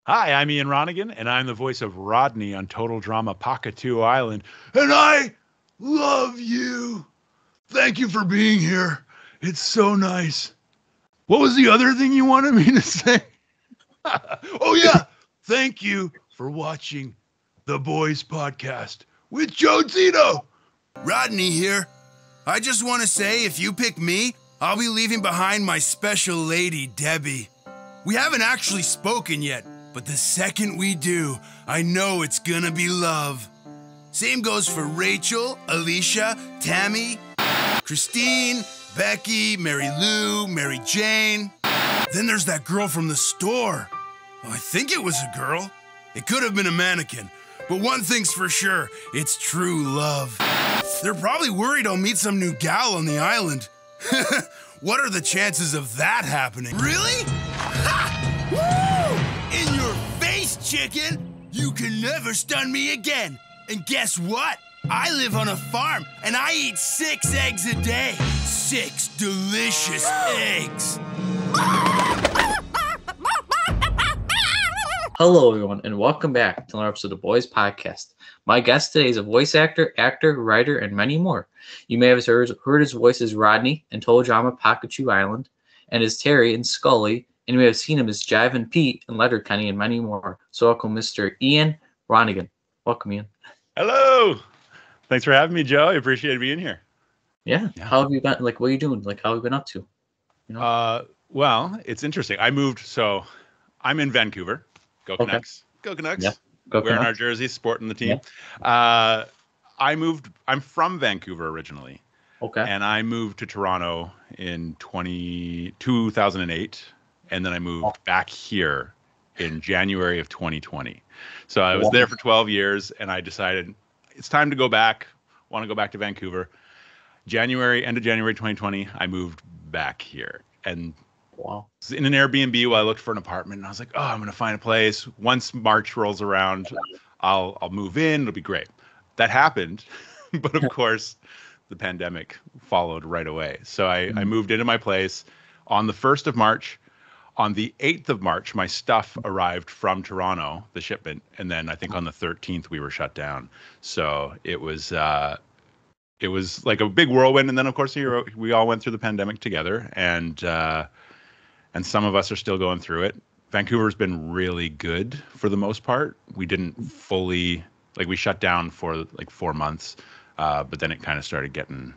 Hi, I'm Ian Ronningen, and I'm the voice of Rodney on Total Drama Pakatu Island. And I love you. Thank you for being here. It's so nice. What was the other thing you wanted me to say? Oh, yeah. Thank you for watching the Bois podcast with Joe Zito. Rodney here. I just want to say if you pick me, I'll be leaving behind my special lady, Debbie. We haven't actually spoken yet, but the second we do, I know it's gonna be love. Same goes for Rachel, Alicia, Tammy, Christine, Becky, Mary Lou, Mary Jane. Then there's that girl from the store. Oh, I think it was a girl. It could have been a mannequin. But one thing's for sure, it's true love. They're probably worried I'll meet some new gal on the island. What are the chances of that happening? Really? Ha! Woo! In your face, chicken! You can never stun me again. And guess what? I live on a farm, and I eat 6 eggs a day. 6 delicious eggs. Hello, everyone, and welcome back to another episode of the Bois podcast. My guest today is a voice actor, writer, and many more. You may have heard his voice as Rodney in Total Drama Pakatu Island, and as Terry in Scully, and you may have seen him as Jive and Pete in Letterkenny, and many more. So welcome, Mr. Ian Ronningen. Welcome, Ian. Hello. Thanks for having me, Joe. I appreciate being here. Yeah. How have you been? Like, what are you doing? Like, how have you been up to? You know? Well, it's interesting. I moved, so I'm in Vancouver. Go Canucks. Okay. Go Canucks. Yeah. Go Wearing Canucks. our jerseys, sporting the team. Yeah. I'm from Vancouver originally. Okay. And I moved to Toronto in 2008. And then I moved back here in January of 2020. So I was there for 12 years, and I decided it's time to go back. Want to go back to Vancouver. End of January 2020, I moved back here. And in an Airbnb while I looked for an apartment, and I was like, oh, I'm going to find a place. Once March rolls around, I'll move in. It'll be great. That happened. But of course, the pandemic followed right away. So I moved into my place on the 1st of March. On the 8th of March, my stuff arrived from Toronto, the shipment. And then I think on the 13th, we were shut down. So it was like a big whirlwind. And then, of course, we all went through the pandemic together. And some of us are still going through it. Vancouver's been really good for the most part. We didn't fully, we shut down for like 4 months, but then it kind of started getting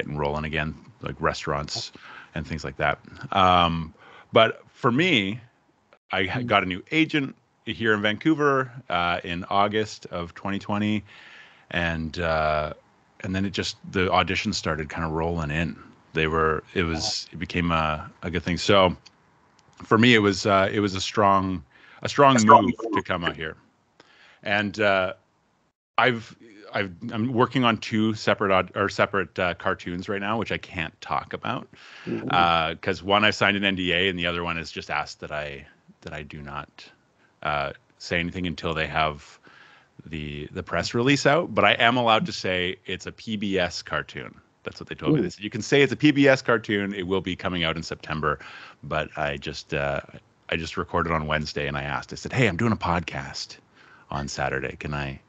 rolling again, like restaurants and things like that. But for me, I got a new agent here in Vancouver in August of 2020, and then the auditions started kind of rolling in. It became a good thing. So for me, it was a strong move to come out here. And I'm working on 2 separate cartoons right now, which I can't talk about because one I signed an NDA and the other one is just asked that I do not say anything until they have the press release out. But I am allowed to say it's a PBS cartoon. That's what they told me. They said, you can say it's a PBS cartoon. It will be coming out in September. But I just recorded on Wednesday, and I said, hey, I'm doing a podcast on Saturday. Can I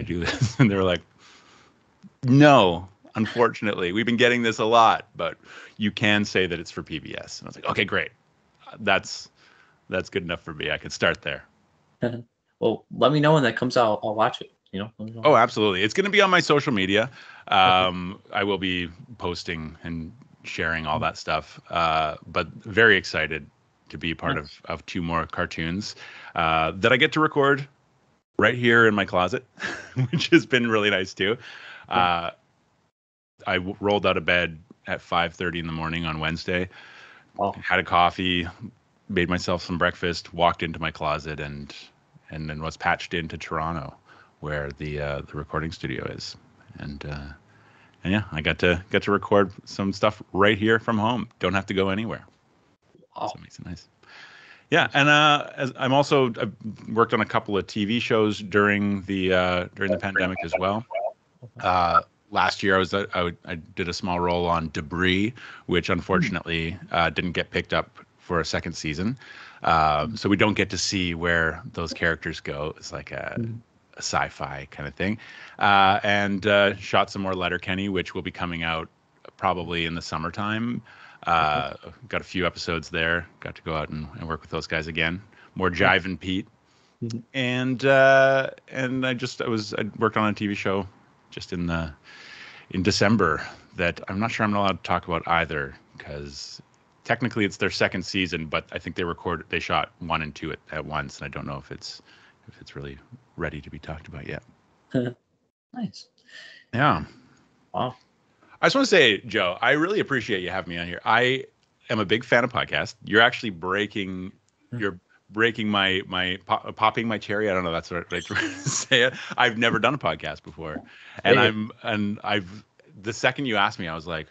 do this? And they were like, no, unfortunately. We've been getting this a lot, but you can say that it's for PBS. And I was like, okay, great. That's good enough for me. I could start there. Well, let me know when that comes out. I'll watch it. Oh, absolutely. It's going to be on my social media. I will be posting and sharing all that stuff. But very excited to be part of 2 more cartoons that I get to record right here in my closet, which has been really nice too. I rolled out of bed at 5:30 in the morning on Wednesday, had a coffee, made myself some breakfast, walked into my closet, and then was patched into Toronto, where the recording studio is. And yeah, I got to record some stuff right here from home. Don't have to go anywhere. So it makes it nice. Yeah, and I've worked on a couple of TV shows during the pandemic as well. Last year, I did a small role on Debris, which unfortunately didn't get picked up for a second season. So we don't get to see where those characters go. It's like a sci-fi kind of thing. And shot some more Letterkenny, which will be coming out probably in the summertime. Got a few episodes there. Got to go out and work with those guys again. More Jive and Pete. And I worked on a TV show just in December that I'm not sure I'm allowed to talk about either, because technically it's their second season, but I think they shot 1 and 2 at once, and I don't know if it's really ready to be talked about yet. Nice. Yeah. Wow. I just want to say, Joe, I really appreciate you having me on here. I am a big fan of podcasts. You're actually popping my cherry. I don't know. That's what I say it. I've never done a podcast before. And the second you asked me, I was like,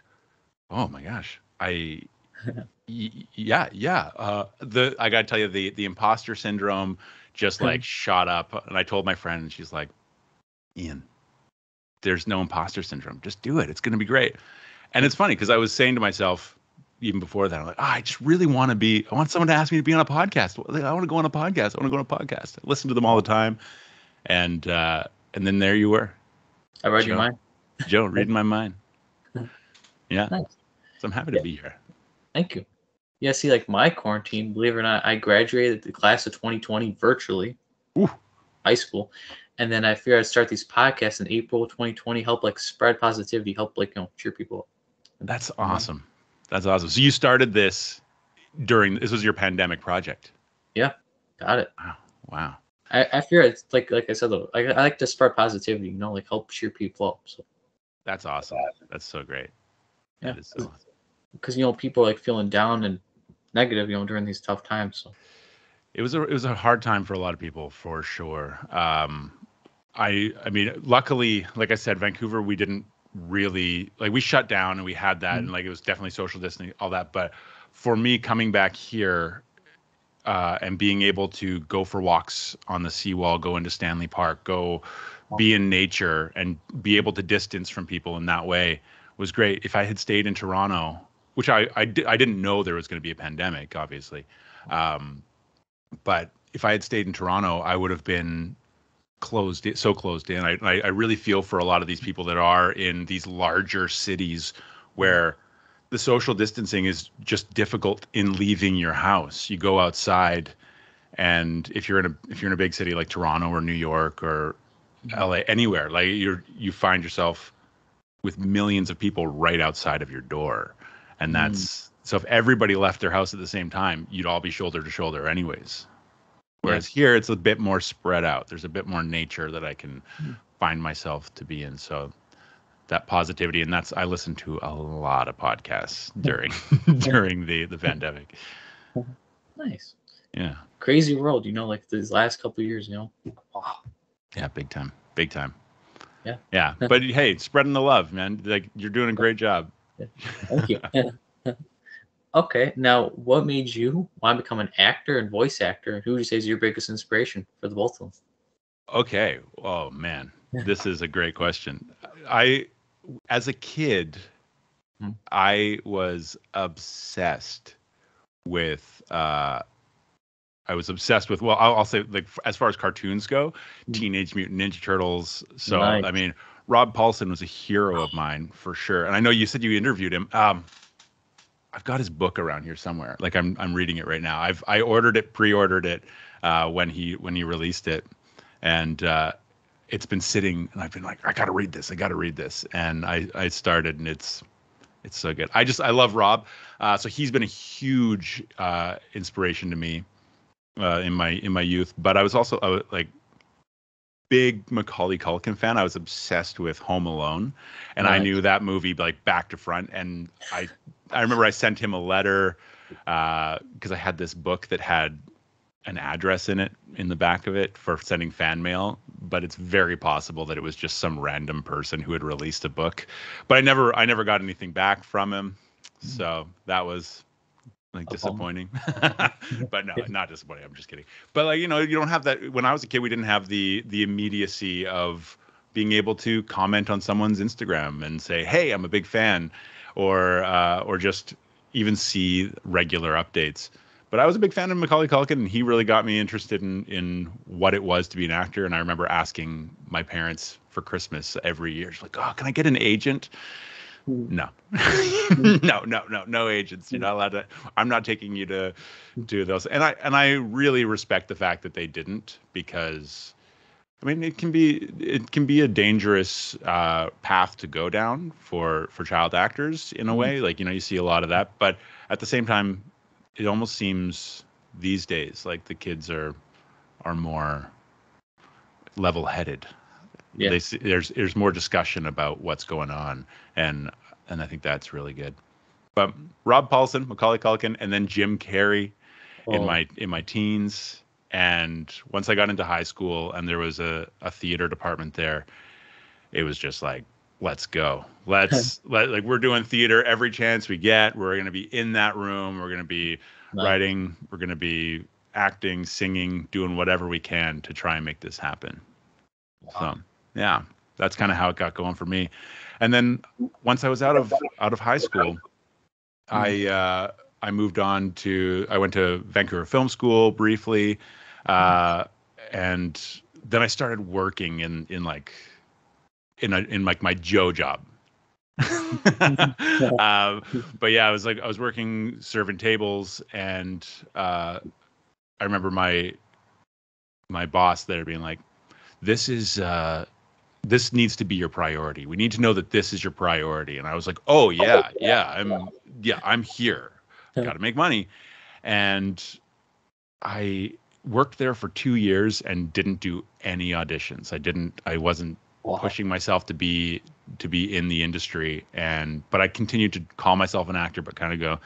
oh my gosh, I got to tell you, the imposter syndrome just like shot up. And I told my friend, and she's like, Ian, there's no imposter syndrome. Just do it. It's going to be great. And it's funny because I was saying to myself, even before that, I'm like, I just really I want someone to ask me to be on a podcast. I want to go on a podcast. I listen to them all the time. And then there you were. I read your mind. Joe, reading my mind. Yeah. Nice. So I'm happy to be here. Thank you. Yeah, see, like my quarantine, believe it or not, I graduated the class of 2020 virtually. Ooh. High school. And then I figured I'd start these podcasts in April 2020, help like spread positivity, help like, cheer people up. That's awesome. That's awesome. So you started this this was your pandemic project. Yeah, got it. Wow. I fear it's like I said, though, I like to spread positivity, like help cheer people up. So that's awesome. That's so great. Yeah. That is so awesome. Because, people are like feeling down and negative, during these tough times. So it was a hard time for a lot of people, for sure. I mean, luckily, like I said, Vancouver, we didn't really we shut down and we had that, and it was definitely social distancing, all that. But for me, coming back here and being able to go for walks on the seawall, go into Stanley Park, go be in nature, and be able to distance from people in that way was great. If I had stayed in Toronto, which I didn't know there was going to be a pandemic, obviously, but if I had stayed in Toronto, I would have been closed in. I really feel for a lot of these people that are in these larger cities where the social distancing is just difficult in leaving your house. You go outside, and if you're in a big city like Toronto or New York or LA, anywhere, you find yourself with millions of people right outside of your door. And that's so if everybody left their house at the same time, you'd all be shoulder to shoulder anyways. Whereas here, it's a bit more spread out. There's a bit more nature that I can find myself to be in. So that positivity, and I listened to a lot of podcasts during the pandemic. Nice. Yeah. Crazy world, like these last couple of years, Wow. Yeah, big time. Yeah. Yeah. But hey, spreading the love, man. You're doing a great job. Thank you. Okay, now what made you want to become an actor and voice actor? Who would you say is your biggest inspiration for the both of them? Okay. Oh man, this is a great question. As a kid, I was obsessed with. Well, I'll say, as far as cartoons go, Teenage Mutant Ninja Turtles. So Nice. I mean, Rob Paulson was a hero of mine for sure. And I know you said you interviewed him. I've got his book around here somewhere. I'm reading it right now. I pre-ordered it when he released it, and it's been sitting, and I've been like, I gotta read this, and I started, and it's so good. I love Rob, so he's been a huge inspiration to me in my youth. But I was also big Macaulay Culkin fan. I was obsessed with Home Alone, and Nice. I knew that movie back to front. And I remember I sent him a letter because I had this book that had an address in the back of it for sending fan mail, but it's very possible that it was just some random person who had released a book. But I never got anything back from him, so that was disappointing. But no, not disappointing. I'm just kidding. But you don't have that. When I was a kid, we didn't have the immediacy of being able to comment on someone's Instagram and say, "Hey, I'm a big fan," or just even see regular updates. But I was a big fan of Macaulay Culkin, and he really got me interested in what it was to be an actor. And I remember asking my parents for Christmas every year, like, "Oh, can I get an agent?" No, no agents. You're not allowed to. I'm not taking you to do those. And I really respect the fact that they didn't, because I mean it can be a dangerous path to go down for child actors in a way. Like, you see a lot of that, but at the same time, it almost seems these days like the kids are more level-headed. Yeah. There's more discussion about what's going on, and I think that's really good. But Rob Paulson, Macaulay Culkin, and then Jim Carrey in my teens. And once I got into high school and there was a theater department there, it was just like, let's go. Like, we're doing theater every chance we get. We're going to be in that room. We're going to be writing. We're going to be acting, singing, doing whatever we can to try and make this happen. Wow. So, yeah, that's kind of how it got going for me. And then once I was out of high school, I moved on I went to Vancouver Film School briefly, and then I started working in my Joe job. But yeah, I was working serving tables, and I remember my boss there being like, this needs to be your priority. We need to know that this is your priority. And I was like, oh yeah, I'm here. Got to make money. And I worked there for 2 years and didn't do any auditions. I wasn't pushing myself to be in the industry. But I continued to call myself an actor, but kind of go,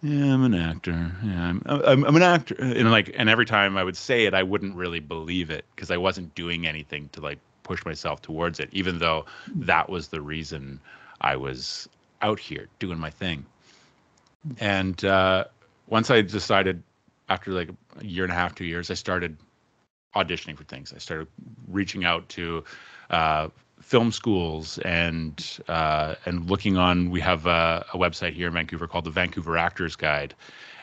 yeah, I'm an actor. Yeah, I'm an actor. And every time I would say it, I wouldn't really believe it, because I wasn't doing anything to push myself towards it, even though that was the reason I was out here doing my thing. And once I decided, after a year and a half, 2 years, I started auditioning for things. I started reaching out to film schools and looking on. We have a website here in Vancouver called the Vancouver Actors Guide,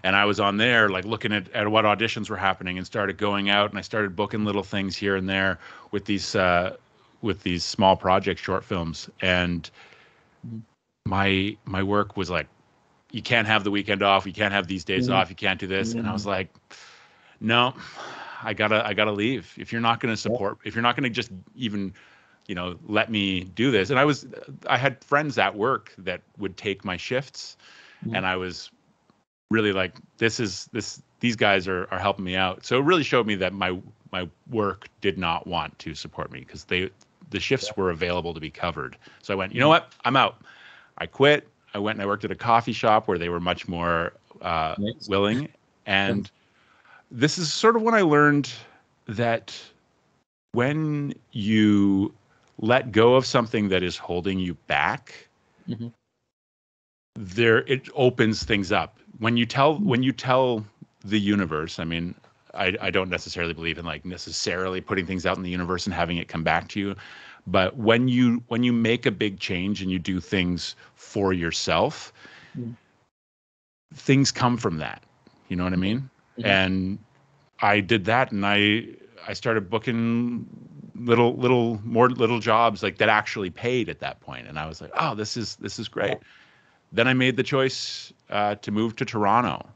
and I was on there looking at what auditions were happening, and started going out, and I started booking little things here and there with these small project short films. And my work was like, you can't have the weekend off, you can't have these days off, you can't do this. And I was like, no, I gotta leave. If you're not going to support, if you're not going to just even let me do this. And I had friends at work that would take my shifts, and I was really like, these guys are helping me out. So it really showed me that my work did not want to support me, because the shifts were available to be covered. So I went, you know what, I'm out. I quit. I went and I worked at a coffee shop where they were much more willing. And this is sort of when I learned that when you let go of something that is holding you back, it opens things up. When you tell the universe, I mean, I don't necessarily believe in necessarily putting things out in the universe and having it come back to you. But when you make a big change and you do things for yourself, things come from that. You know what I mean? And I did that, and I started booking little jobs that actually paid at that point. And I was like, oh, this is great. Then I made the choice to move to Toronto.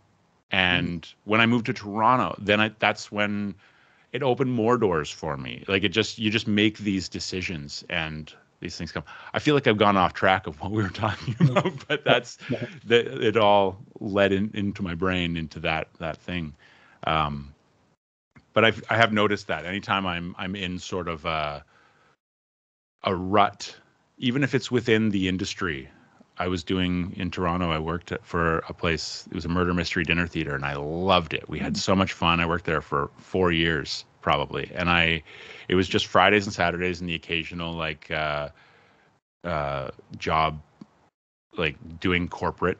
And when I moved to Toronto, that's when it opened more doors for me. You just make these decisions and these things come. I feel like I've gone off track of what we were talking about, but it all led into my brain into that thing. But I have noticed that anytime I'm in sort of a rut, even if it's within the industry. I was doing in Toronto, I worked for a place, it was a murder mystery dinner theater, and I loved it. We had so much fun. I worked there for 4 years probably. And it was just Fridays and Saturdays and the occasional job, doing corporate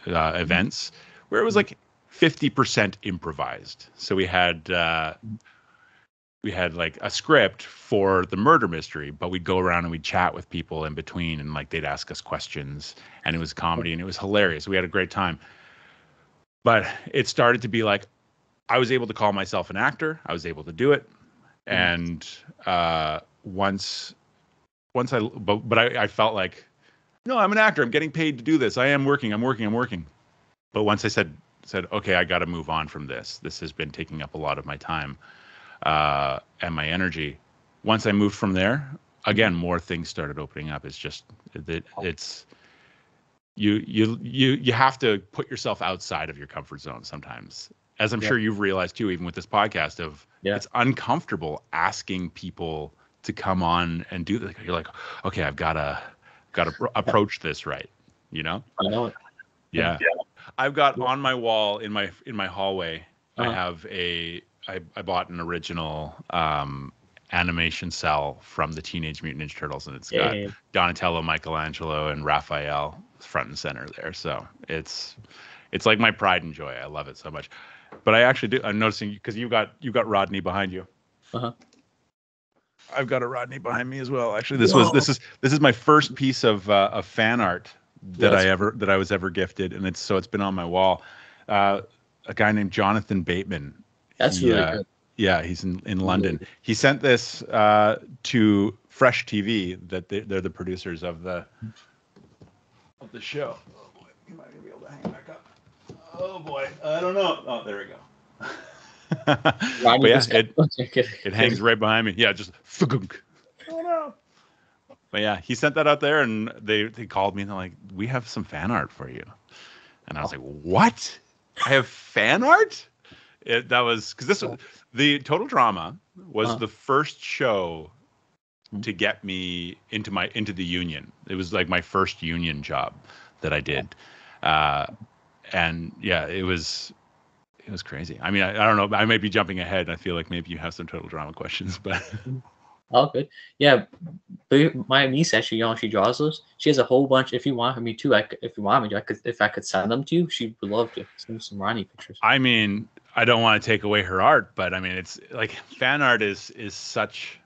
events where it was 50% improvised. So we had a script for the murder mystery, but we'd go around and we'd chat with people in between, and they'd ask us questions, and it was comedy, and it was hilarious. We had a great time. But it started to be like I was able to call myself an actor. I was able to do it, and once I felt like, no, I'm an actor. I'm getting paid to do this. I am working. I'm working. But once I said, okay, I got to move on from this. This has been taking up a lot of my time and my energy. Once I moved from there, again, more things started opening up. It's just it's you have to put yourself outside of your comfort zone sometimes. As I'm sure you've realized too, even with this podcast, it's uncomfortable asking people to come on and do this. You're like, okay, I've got to approach this right, you know? I know it. Yeah. I've got on my wall in my hallway, I have I bought an original animation cell from the Teenage Mutant Ninja Turtles, and it's got Donatello, Michelangelo, and Raphael front and center there. So it's like my pride and joy. I love it so much. But I actually do. I'm noticing because you got Rodney behind you. I've got a Rodney behind me as well. Actually, this is my first piece of fan art that I was ever gifted, and it's been on my wall. A guy named Jonathan Bateman. That's really good. Yeah, he's in London. He sent this to Fresh TV. That they're the producers of the show. Oh boy, am I gonna be able to hang it back up? Oh boy, I don't know. Oh, there we go. But yeah, it hangs right behind me. Yeah, just oh no. But yeah, he sent that out there, and they called me and they're like, "We have some fan art for you," and I was like, "What? I have fan art?" That was because the Total Drama was the first show to get me into the union. It was like my first union job that I did, and yeah, it was crazy. I mean, I don't know. I might be jumping ahead. I feel like maybe you have some Total Drama questions, but all good. Yeah, but my niece actually, she draws those. She has a whole bunch. If you want me to, if I could send them to you, she would love to send some Ronnie pictures. I mean, I don't want to take away her art, but I mean, it's like fan art is such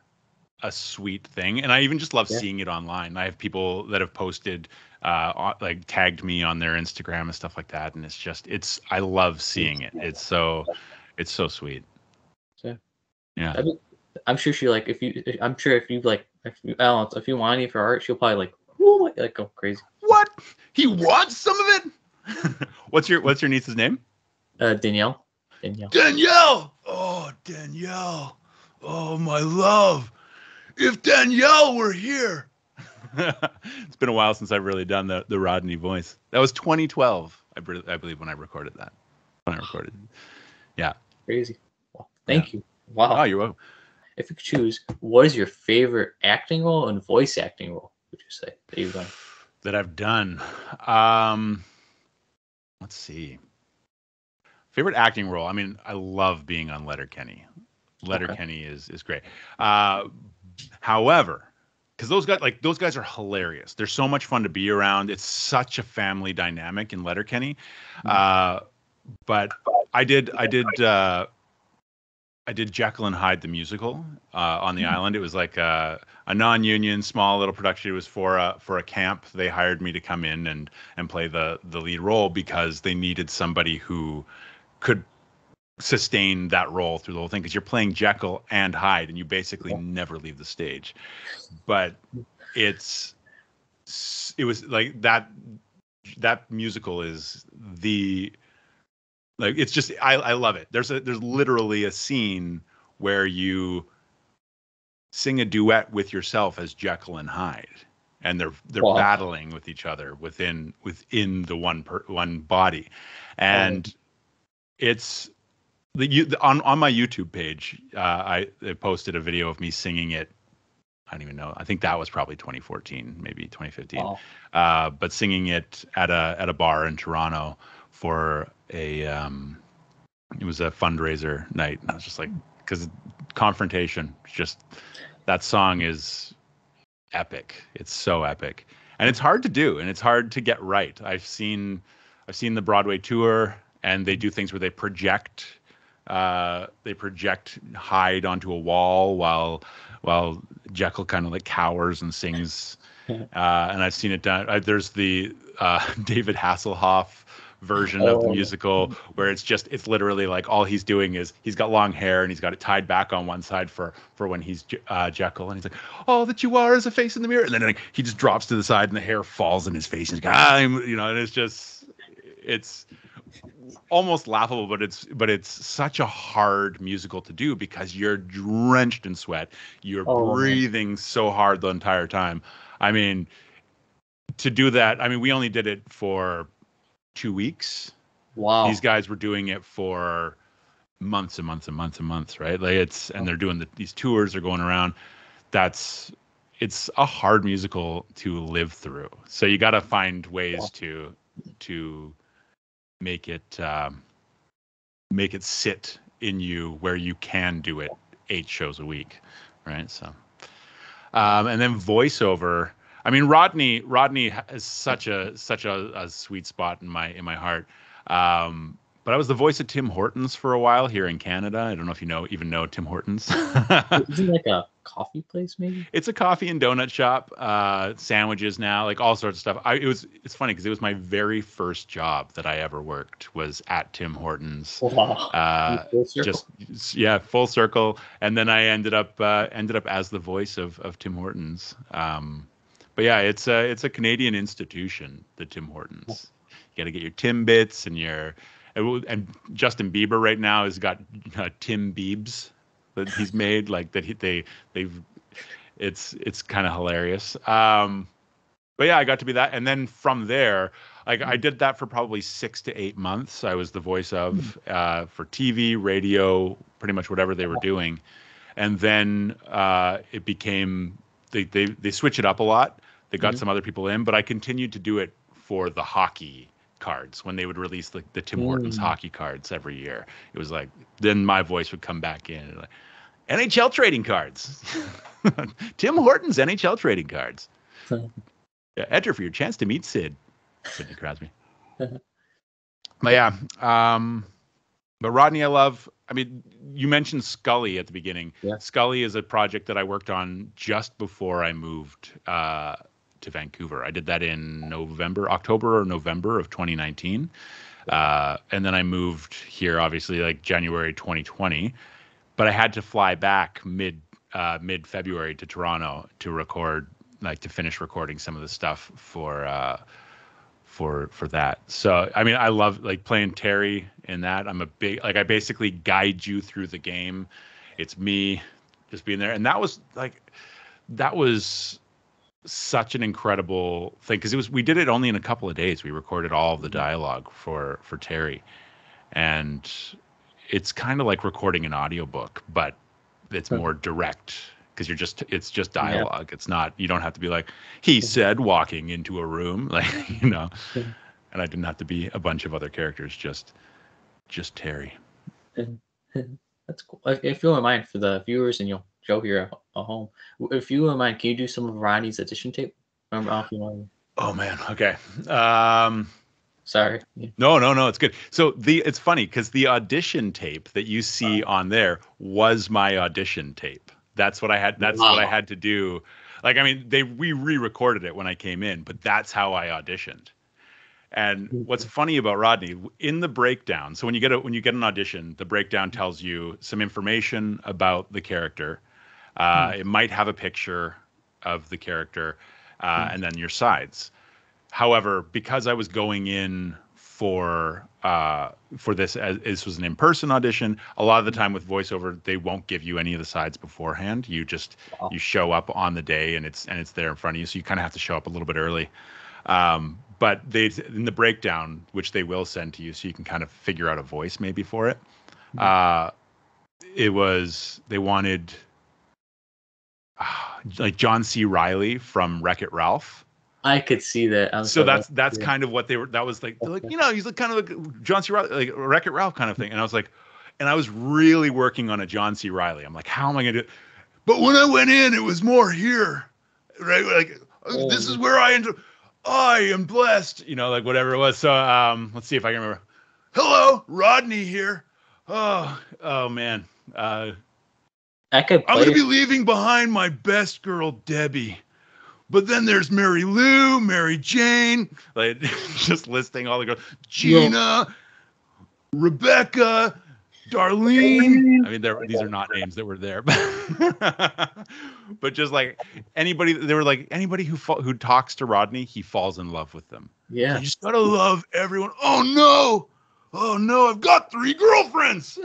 a sweet thing, and I even just love seeing it online. I have people that have posted, like tagged me on their Instagram and stuff like that, and I love seeing it. It's so sweet. Yeah. I'm sure she if you I don't know, if you want any of her art, she'll probably go crazy. What? He wants some of it? What's your niece's name? Danielle. Oh, Danielle. Oh, my love. If Danielle were here. It's been a while since I've really done the Rodney voice. That was 2012, I believe, when I recorded that. Yeah. Crazy. Well, thank you. Wow. Oh, you're welcome. If you could choose, what is your favorite acting role and voice acting role, would you say, that you've done? That I've done? Let's see. Favorite acting role? I mean, I love being on Letterkenny. Letterkenny is great. However, because those guys are hilarious. They're so much fun to be around. It's such a family dynamic in Letterkenny. But I did Jekyll and Hyde the musical on the island. It was like a non-union small little production. It was for a camp. They hired me to come in and play the lead role because they needed somebody who could sustain that role through the whole thing, because you're playing Jekyll and Hyde and you basically never leave the stage. But it was like that musical is it's just I love it. There's literally a scene where you sing a duet with yourself as Jekyll and Hyde, and they're battling with each other within the one body, and it's on my YouTube page. I posted a video of me singing it. I don't even know. I think that was probably 2014, maybe 2015. But singing it at a bar in Toronto for it was a fundraiser night, and I was just like, because Confrontation, just that song is epic. It's so epic, and it's hard to do, and it's hard to get right. I've seen the Broadway tour, and they do things where they project Hyde onto a wall while Jekyll kind of like cowers and sings. And I've seen it done. There's the David Hasselhoff version of the musical where it's literally like all he's doing is he's got long hair and he's got it tied back on one side for when he's Jekyll, and he's like, all that you are is a face in the mirror, and then like, he just drops to the side and the hair falls in his face and he's like, and it's almost laughable, but it's such a hard musical to do because you're drenched in sweat, you're breathing so hard the entire time. I mean, to do that, I mean, we only did it for 2 weeks. Wow. These guys were doing it for months and months and months and months, right? Like and they're doing these tours, they're going around. It's a hard musical to live through. So you got to find ways to make it sit in you where you can do it 8 shows a week, right? So, and then voiceover. I mean, Rodney is such a sweet spot in my heart. But I was the voice of Tim Hortons for a while here in Canada. I don't know if you even know Tim Hortons. Isn't it like a coffee place, maybe? It's a coffee and donut shop, sandwiches now, like all sorts of stuff. It's funny because it was my very first job that I ever worked was at Tim Hortons. Wow. Full circle. And then I ended up as the voice of Tim Hortons. But yeah, it's a Canadian institution, the Tim Hortons. You got to get your Timbits and Justin Bieber right now has got Tim Biebs that he's made, like that it's kind of hilarious. But yeah, I got to be that, and then from there, I did that for probably 6 to 8 months. I was the voice of for TV, radio, pretty much whatever they were doing, and then it became they switch it up a lot. They got some other people in, but I continued to do it for the hockey cards when they would release the Tim Hortons hockey cards every year. It was like then my voice would come back in, like NHL trading cards. Tim Hortons NHL trading cards. Yeah, enter for your chance to meet Sidney Crosby. But yeah, but Rodney, I love. I mean, you mentioned Scully at the beginning. Yeah. Scully is a project that I worked on just before I moved to Vancouver. I did that in October or November of 2019. And then I moved here, obviously, like January 2020. But I had to fly back mid February to Toronto to record, like to finish recording some of the stuff for that. So I mean, I love like playing Terry in that. I'm a big I basically guide you through the game. It's me just being there, and that was such an incredible thing because we did it only in a couple of days. We recorded all of the dialogue for Terry, and it's kind of like recording an audiobook, but it's more direct because it's just dialogue. Yeah. It's not, you don't have to be like, he said walking into a room, like, and I didn't have to be a bunch of other characters, just Terry. That's cool. If you don't mind, for the viewers and Joe here at home, if you don't mind, can you do some of Ronnie's audition tape? Remember, oh man, okay. Sorry. No, it's good. So it's funny because the audition tape that you see on there was my audition tape. That's what I had. That's what I had to do. Like, I mean, we re-recorded it when I came in, but that's how I auditioned. And what's funny about Rodney in the breakdown? So when you get an audition, the breakdown tells you some information about the character. It might have a picture of the character, and then your sides. However, because I was going in for this, as this was an in-person audition, a lot of the time with voiceover, they won't give you any of the sides beforehand. You just you show up on the day, and it's there in front of you. So you kind of have to show up a little bit early. But in the breakdown, which they will send to you, so you can kind of figure out a voice maybe for it. They wanted like John C. Reilly from Wreck-It Ralph. I could see that. So that's kind of what they were. That was like, he's like kind of like John C. Reilly, like Wreck-It Ralph kind of thing. And I was like, and I was really working on a John C. Reilly. I'm like, how am I gonna do it? But when I went in, it was more here, right? Like this is where I am blessed, like whatever it was. So let's see if I can remember. Hello, Rodney here. Oh man. I'm gonna be leaving behind my best girl, Debbie. but then there's Mary Lou, Mary Jane, like just listing all the girls, Gina, Rebecca, Darlene. I mean, these are not names that were there, but just like anybody, they were like anybody who talks to Rodney, he falls in love with them. Yeah. So you just gotta love everyone. Oh no, I've got 3 girlfriends.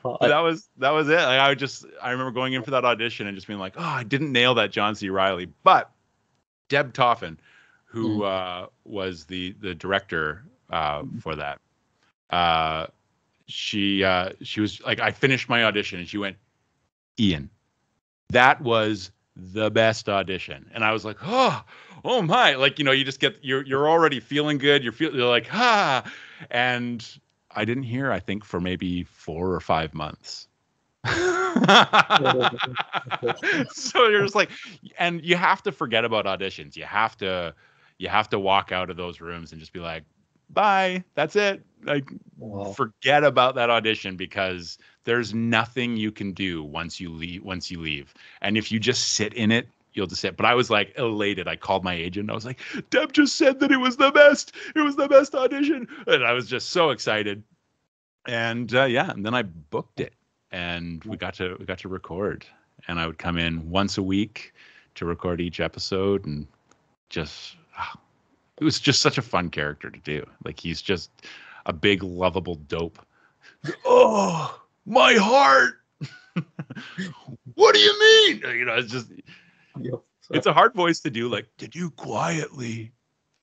Well, that was it. Like, I remember going in for that audition and just being like, oh, I didn't nail that John C. Reilly. But Deb Toffin, who was the director for that, she was like, I finished my audition and she went, Ian, that was the best audition. And I was like, oh my, like, you know, you just get, you're already feeling good. You're like, and I didn't hear, I think, for maybe 4 or 5 months. So you're just like, and you have to forget about auditions. You have to walk out of those rooms and just be like, bye, that's it. Like, forget about that audition, because there's nothing you can do once you leave. And if you just sit in it, you'll just sit. But I was like elated. I called my agent. I was like, Deb just said that it was the best. It was the best audition. And I was just so excited. And and then I booked it, and we got to record. And I would come in once a week to record each episode, and just it was just such a fun character to do. Like, he's just a big lovable dope. Oh, my heart. What do you mean? You know, it's just. It's a hard voice to do, like, to do quietly.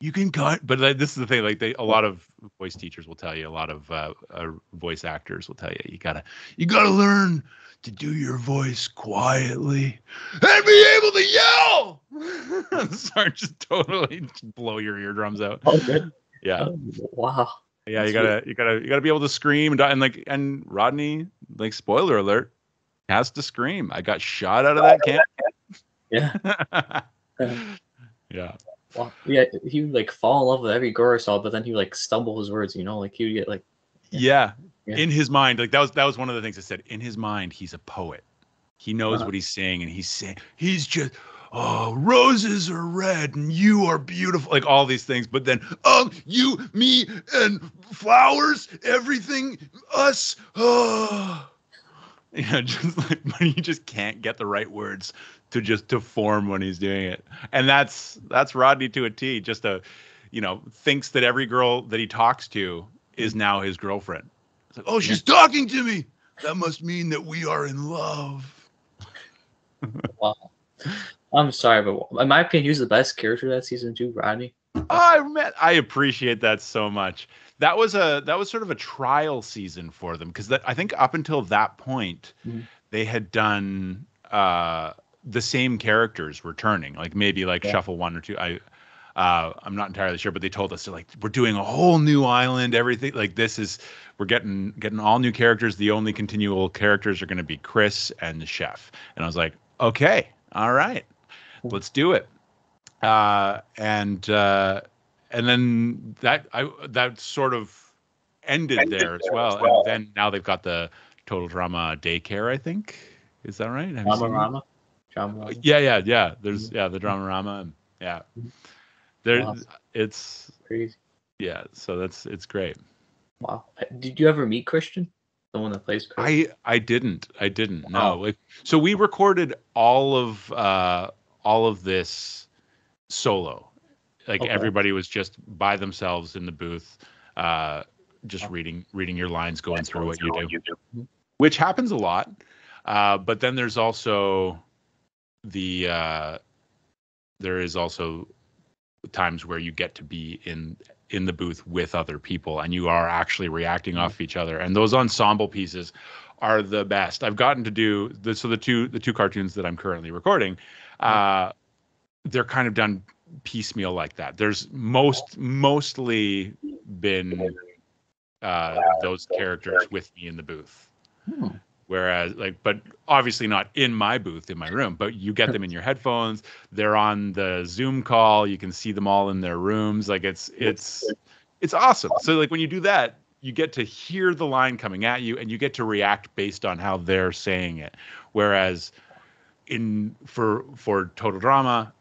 You can cut, but this is the thing. Like, a lot of voice teachers will tell you, a lot of voice actors will tell you, you gotta learn to do your voice quietly and be able to yell. Sorry, just totally blow your eardrums out. Oh, good. Yeah. Wow. Yeah, you gotta be able to scream and Rodney, like, spoiler alert, has to scream. I got shot out of that camp. Yeah. Yeah. Well, yeah, he would like fall in love with every girl I saw, but then he would like stumble his words, you know, like he would get like. Yeah. In his mind, like that was one of the things I said. In his mind, he's a poet. He knows what he's saying, and he's just, oh, roses are red and you are beautiful, like all these things. But then, you, me, and flowers, everything, us, oh. Yeah, just like, but he just can't get the right words to form when he's doing it. And that's Rodney to a T. Just thinks that every girl that he talks to is now his girlfriend. It's like, oh, she's talking to me. That must mean that we are in love. Wow. I'm sorry, but in my opinion, he was the best character that season 2, Rodney. I appreciate that so much. That was sort of a trial season for them, because I think up until that point, they had done the same characters returning, like maybe shuffle 1 or 2. I'm not entirely sure, but they told us, they're like, we're doing a whole new island, everything. Like, we're getting all new characters. The only continual characters are going to be Chris and the chef. And I was like, okay, all right, let's do it. And then that sort of ended there as well. And then now they've got the Total Drama Daycare, I think. Is that right? Drama-rama? Yeah. There's the Drama-rama. Yeah. It's crazy. Yeah, so it's great. Wow. Did you ever meet Christian? The one that plays Chris? I didn't. No. So we recorded all of this solo. Like, everybody was just by themselves in the booth, just reading your lines, going through what you do, which happens a lot. But then there's also there is also times where you get to be in the booth with other people, and you are actually reacting off each other. And those ensemble pieces are the best. I've gotten to do this. So the two cartoons that I'm currently recording, they're kind of done piecemeal like that. There's mostly been those characters with me in the booth. Whereas, but obviously not in my booth, in my room, but you get them in your headphones. They're on the Zoom call. You can see them all in their rooms. Like, it's awesome. So, like, when you do that, you get to hear the line coming at you, and you get to react based on how they're saying it. Whereas for Total Drama,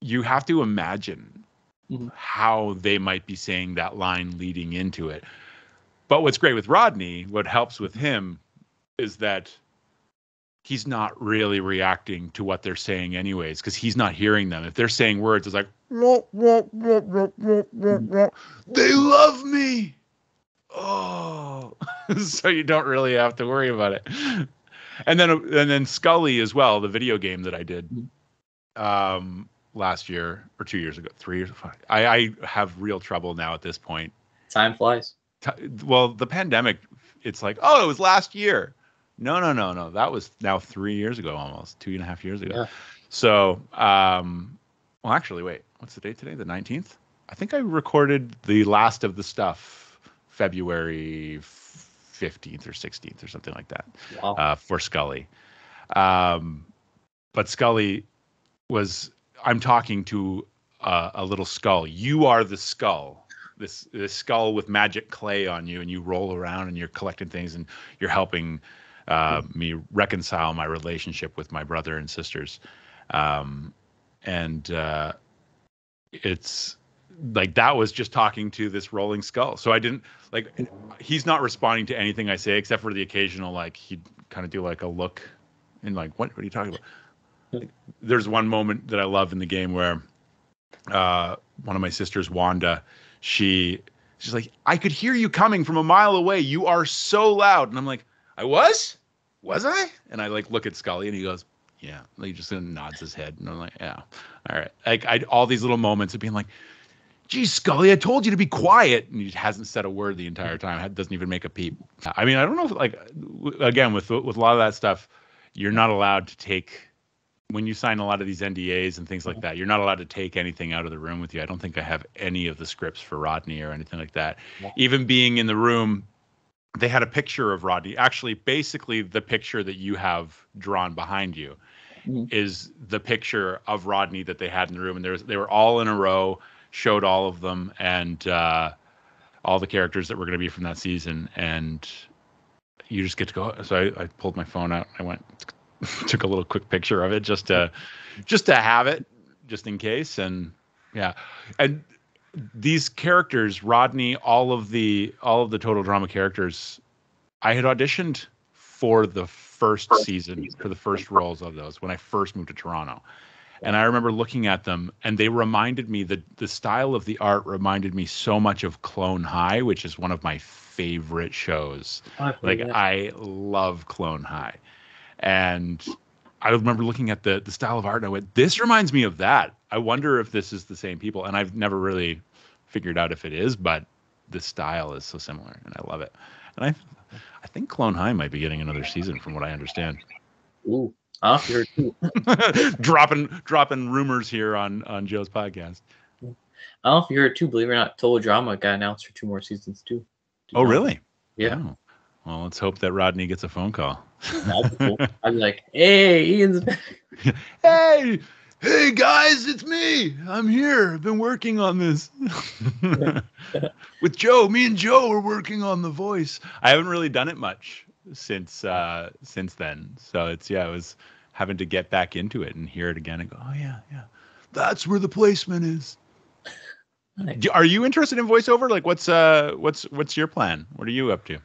you have to imagine Mhm. how they might be saying that line leading into it. But what's great with Rodney, what helps with him, is that he's not really reacting to what they're saying anyways, because he's not hearing them. If they're saying words, it's like, they love me. Oh, so you don't really have to worry about it. And then Scully as well, the video game that I did last year or 2 years ago, 3 years. I have real trouble now at this point. Time flies. Well, the pandemic, it's like, oh, it was last year. No. That was now 3 years ago, almost 2.5 years ago. Yeah. So, well, actually, wait, what's the date today? The 19th? I think I recorded the last of the stuff February 15th or 16th or something like that. Wow. For Scully. But Scully I'm talking to a little skull. You are the skull. This skull with magic clay on you, and you roll around and you're collecting things and you're helping me reconcile my relationship with my brother and sisters. It's like that was just talking to this rolling skull. So I didn't he's not responding to anything I say except for the occasional, like, he'd kind of do like a look and like, what are you talking about? There's one moment that I love in the game where one of my sisters, Wanda, she's like, I could hear you coming from a mile away. You are so loud. And I'm like, was I? And I like look at Scully and he goes, yeah. Like, he just nods his head. And I'm like, yeah, all right. Like, all these little moments of being like, geez, Scully, I told you to be quiet. And he hasn't said a word the entire time. Doesn't even make a peep. I mean, I don't know if, like, again, with a lot of that stuff, you're not allowed to take, when you sign a lot of these NDAs and things like that, you're not allowed to take anything out of the room with you. I don't think I have any of the scripts for Rodney or anything like that. Yeah. Even being in the room, they had a picture of Rodney. Actually, basically the picture that you have drawn behind you is the picture of Rodney that they had in the room. And they were all in a row, showed all of them, and all the characters that were going to be from that season. And you just get to go. So I pulled my phone out. I went, took a little quick picture of it just to have it, just in case. And yeah, and these characters, Rodney, all of the Total Drama characters, I had auditioned for the first season, for the first roles of those when I first moved to Toronto. And I remember looking at them, and they reminded me, the style of the art reminded me so much of Clone High, which is one of my favorite shows. I love Clone High. And I remember looking at the style of art, and I went, this reminds me of that. I wonder if this is the same people. And I've never really figured out if it is, but the style is so similar, and I love it. And I think Clone High might be getting another season, from what I understand. Ooh, I'll hear too. dropping rumors here on Joe's podcast. I don't know if you heard too. Believe it or not, Total Drama got announced for 2 more seasons too. Oh, really? Yeah. Oh. Well, let's hope that Rodney gets a phone call. That'd be cool. I'd be like, hey, Ian's back. Hey guys, it's me. I'm here. I've been working on this. With Joe. Me and Joe are working on The Voice. I haven't really done it much since then. So it was having to get back into it and hear it again and go, oh yeah. That's where the placement is. Nice. Are you interested in voiceover? Like, what's your plan? What are you up to?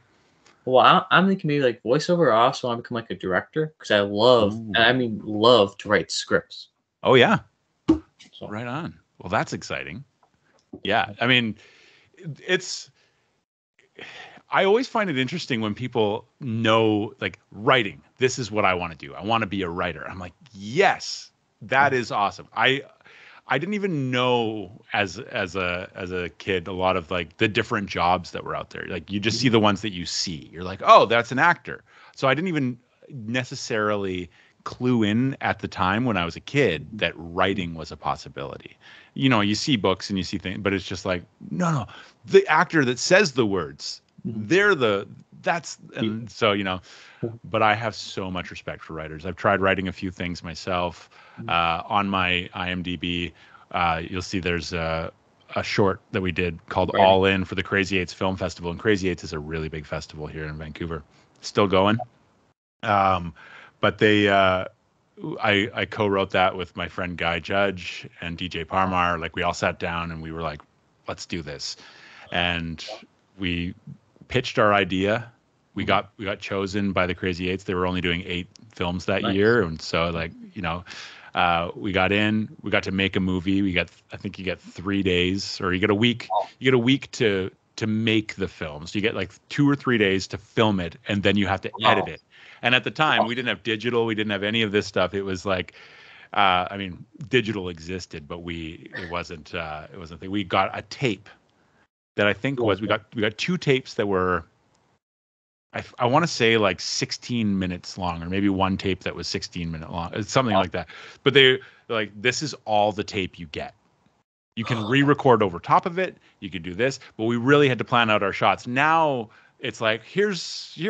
Well, I'm thinking maybe like voiceover. I also want to become like a director, because I love to write scripts. Oh yeah. So. Right on. Well, that's exciting. Yeah. I mean, I always find it interesting when people know, like, writing. This is what I want to do. I want to be a writer. I'm like, yes, that is awesome. I didn't even know as a kid a lot of, like, the different jobs that were out there. Like, you just see the ones that you see. You're like, oh, that's an actor. So I didn't even necessarily clue in at the time when I was a kid that writing was a possibility. You know, you see books and you see things, but it's just like, no, the actor that says the words, and so, you know, but I have so much respect for writers. I've tried writing a few things myself. On my IMDb, you'll see there's a short that we did called All In for the Crazy Eights Film Festival. And Crazy Eights is a really big festival here in Vancouver. Still going. But they I co-wrote that with my friend Guy Judge and DJ Parmar. Like we all sat down and we were like, let's do this. And we pitched our idea. We got chosen by the Crazy Eights. They were only doing 8 films that year. And so like, we got to make a movie. I think you get 3 days or you get a week. You get a week to make the film. So you get like 2 or 3 days to film it, and then you have to edit it. And at the time, we didn't have digital. We didn't have any of this stuff. It was like, digital existed, but it wasn't a thing. We got a tape that I think we got 2 tapes that were, I want to say like 16 minutes long, or maybe 1 tape that was 16-minute long, something like that. But they're like, this is all the tape you get. You can re-record over top of it. You can do this, but we really had to plan out our shots. Now it's like, here,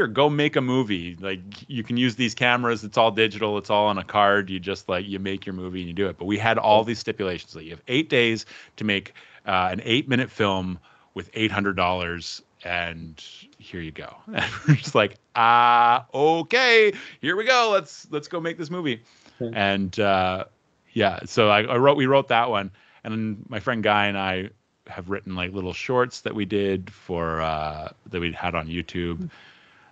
go make a movie. Like you can use these cameras. It's all digital. It's all on a card. You just you make your movie and you do it. But we had all these stipulations. Like you have 8 days to make an 8-minute film with $800, and here you go. And we're just like, okay, here we go. Let's go make this movie. Okay. And so we wrote that one. And then my friend Guy and I have written like little shorts that we did for that we had on YouTube,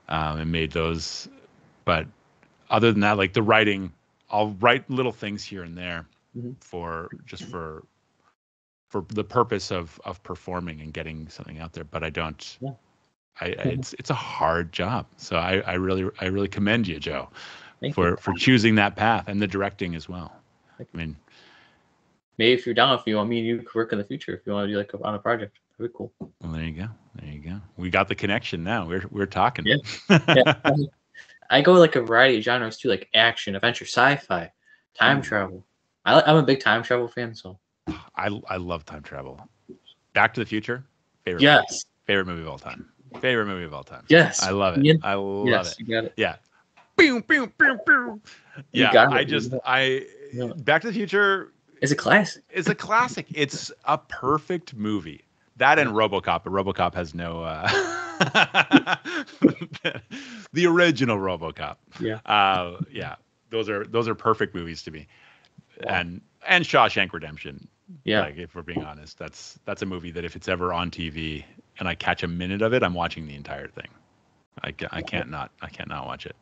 and made those. But other than that, like the writing, I'll write little things here and there for the purpose of performing and getting something out there. But I don't. Yeah. It's a hard job. So I really commend you, Joe, for choosing that path, and the directing as well. I mean. Maybe if you're down, if you want me and you could work in the future, if you want to do like on a project, that'd be cool. Well, there you go. We got the connection now. We're talking. Yeah. I go like a variety of genres too, like action, adventure, sci-fi, time travel. I'm a big time travel fan, so. I love time travel. Back to the Future, favorite. Yes. Movie. Favorite movie of all time. Favorite movie of all time. Yes. I love it. I love it. You got it. Yeah. Boom, boom, boom, boom. Yeah. Back to the Future. It's a classic. It's a classic. It's a perfect movie. That and RoboCop, but RoboCop has no the original RoboCop. Yeah. Those are perfect movies to me. Wow. And Shawshank Redemption. Yeah. Like if we're being honest, that's a movie that if it's ever on TV and I catch a minute of it, I'm watching the entire thing. I can't not watch it.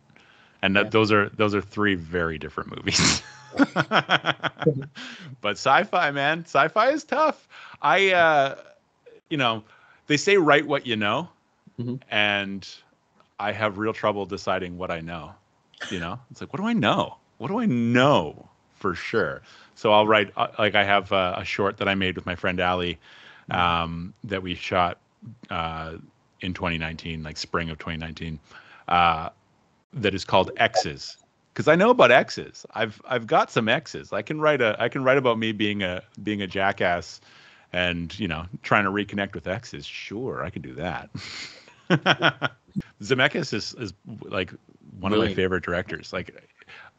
And those are 3 very different movies. But sci-fi, man, sci-fi is tough. They say write what you know, and I have real trouble deciding what I know. It's like, what do I know? What do I know for sure? So I'll write, like I have a short that I made with my friend Ali, that we shot in 2019, like spring of 2019, that is called X's. Because I know about X's. I've got some X's. I can write about me being a jackass, and trying to reconnect with X's. Sure, I can do that. Zemeckis is like one of my favorite directors. Like,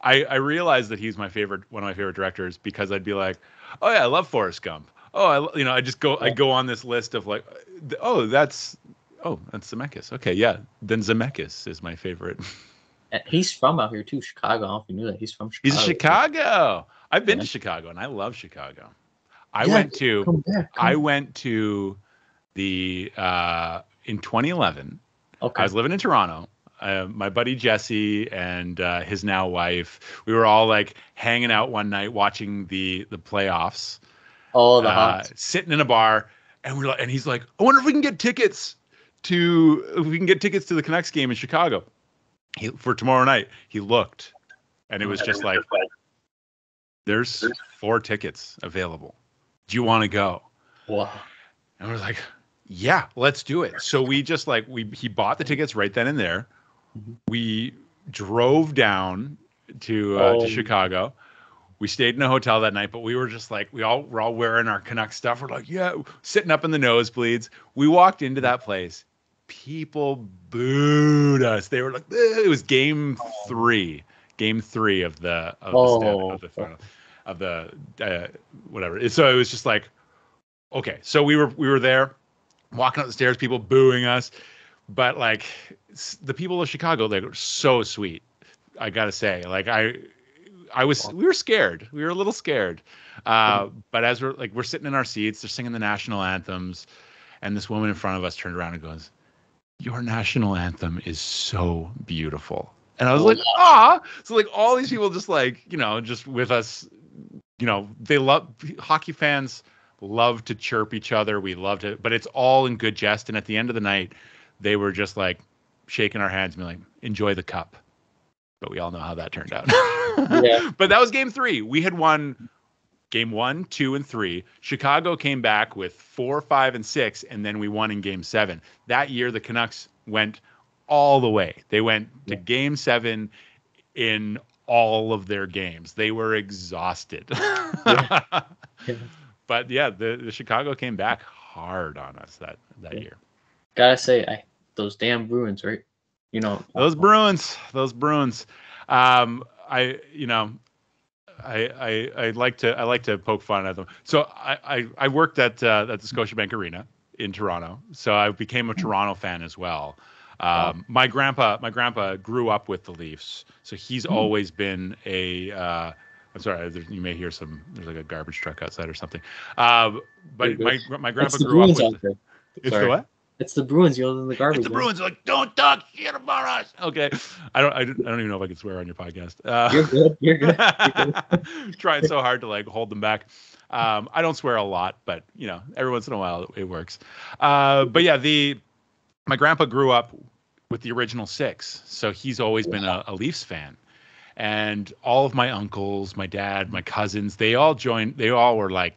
I realized that he's one of my favorite directors because I'd be like, oh yeah, I love Forrest Gump. Oh, I go on this list of like, that's Zemeckis. Okay, yeah, then Zemeckis is my favorite. He's from out here too, Chicago. I don't know if you knew that. He's from Chicago. He's Chicago. I've been to Chicago and I love Chicago. I went to the in 2011. Okay. I was living in Toronto. My buddy Jesse and his now wife. We were all like hanging out one night watching the playoffs. Oh, the Hawks. Sitting in a bar, and he's like, I wonder if we can get tickets to the Canucks game in Chicago. For tomorrow night. He looked, and it was just like, there's 4 tickets available. Do you want to go? Wow. And we're like, yeah, let's do it. So we just he bought the tickets right then and there. We drove down to Chicago. We stayed in a hotel that night, but we were just like, we're all wearing our Canucks stuff. We're like, yeah, sitting up in the nosebleeds. We walked into that place. People booed us. They were like, it was game 3 of the whatever. So it was just like, okay. So we were there, walking up the stairs, people booing us, but like the people of Chicago, they were so sweet. I gotta say, like we were scared. We were a little scared. But as we're sitting in our seats, they're singing the national anthems, and this woman in front of us turned around and goes, "Your national anthem is so beautiful." And I was like, "Ah!" So like all these people just like, just with us, they love hockey fans love to chirp each other. We loved it, but it's all in good jest. And at the end of the night, they were just like shaking our hands and being like, "Enjoy the cup." But we all know how that turned out. Yeah. But that was game 3. We had won game 1, 2, and 3. Chicago came back with 4, 5, and 6, and then we won in game 7. That year, the Canucks went all the way. They went to game 7 in all of their games. They were exhausted. Yeah. But yeah, the Chicago came back hard on us that year. Gotta say, those damn Bruins, right? Those Bruins. I like to poke fun at them. So I worked at the Scotiabank Arena in Toronto, so I became a Toronto fan as well. My grandpa grew up with the Leafs, so he's always been a. I'm sorry, you may hear there's like a garbage truck outside or something. But my grandpa grew up with. It's the what? It's the Bruins yelling in the garbage. It's the Bruins. They're like, "Don't talk shit about us." Okay, I don't even know if I can swear on your podcast. You're good. Trying so hard to like hold them back. I don't swear a lot, but every once in a while it works. But yeah, my grandpa grew up with the original 6, so he's always been a Leafs fan. And all of my uncles, my dad, my cousins, they all were like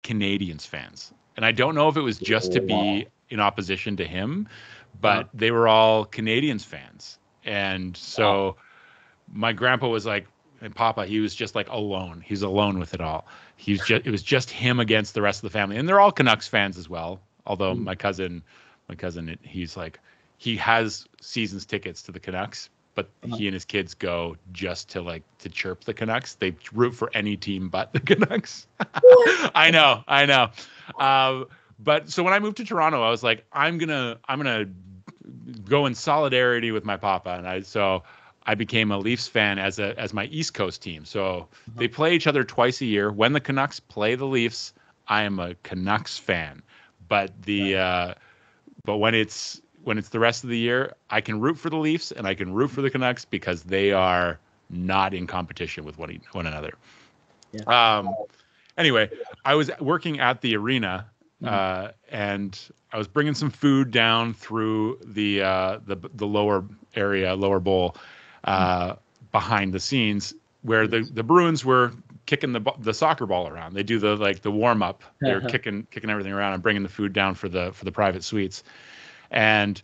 Canadiens fans. And I don't know if it was just to be in opposition to him, but they were all Canadiens fans. And so my grandpa was like, and Papa, he was just like alone. He's alone with it all. It was just him against the rest of the family. And they're all Canucks fans as well. Although my cousin, he's like, he has season's tickets to the Canucks, but he and his kids go just to chirp the Canucks. They root for any team but the Canucks. I know. But so when I moved to Toronto, I was like, I'm gonna go in solidarity with my papa, and I became a Leafs fan as my East Coast team. So they play each other twice a year. When the Canucks play the Leafs, I am a Canucks fan. But when it's the rest of the year, I can root for the Leafs and I can root for the Canucks because they are not in competition with one another. Yeah. Anyway, I was working at the arena. And I was bringing some food down through the lower area, lower bowl, behind the scenes where the Bruins were kicking the soccer ball around. They do the warm up. They're kicking everything around and bringing the food down for the private suites. And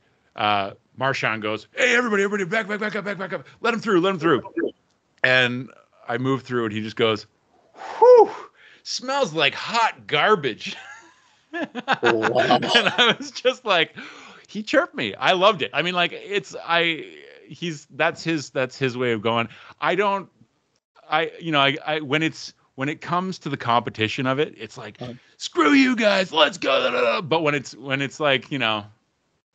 Marchand goes, "Hey, everybody, back up. Let him through. And I move through, and he just goes, "Whew, smells like hot garbage." Wow. And I was just like, he chirped me. I loved it. I mean, like that's his way of going. When it comes to the competition of it, it's like, screw you guys, let's go. But when it's like,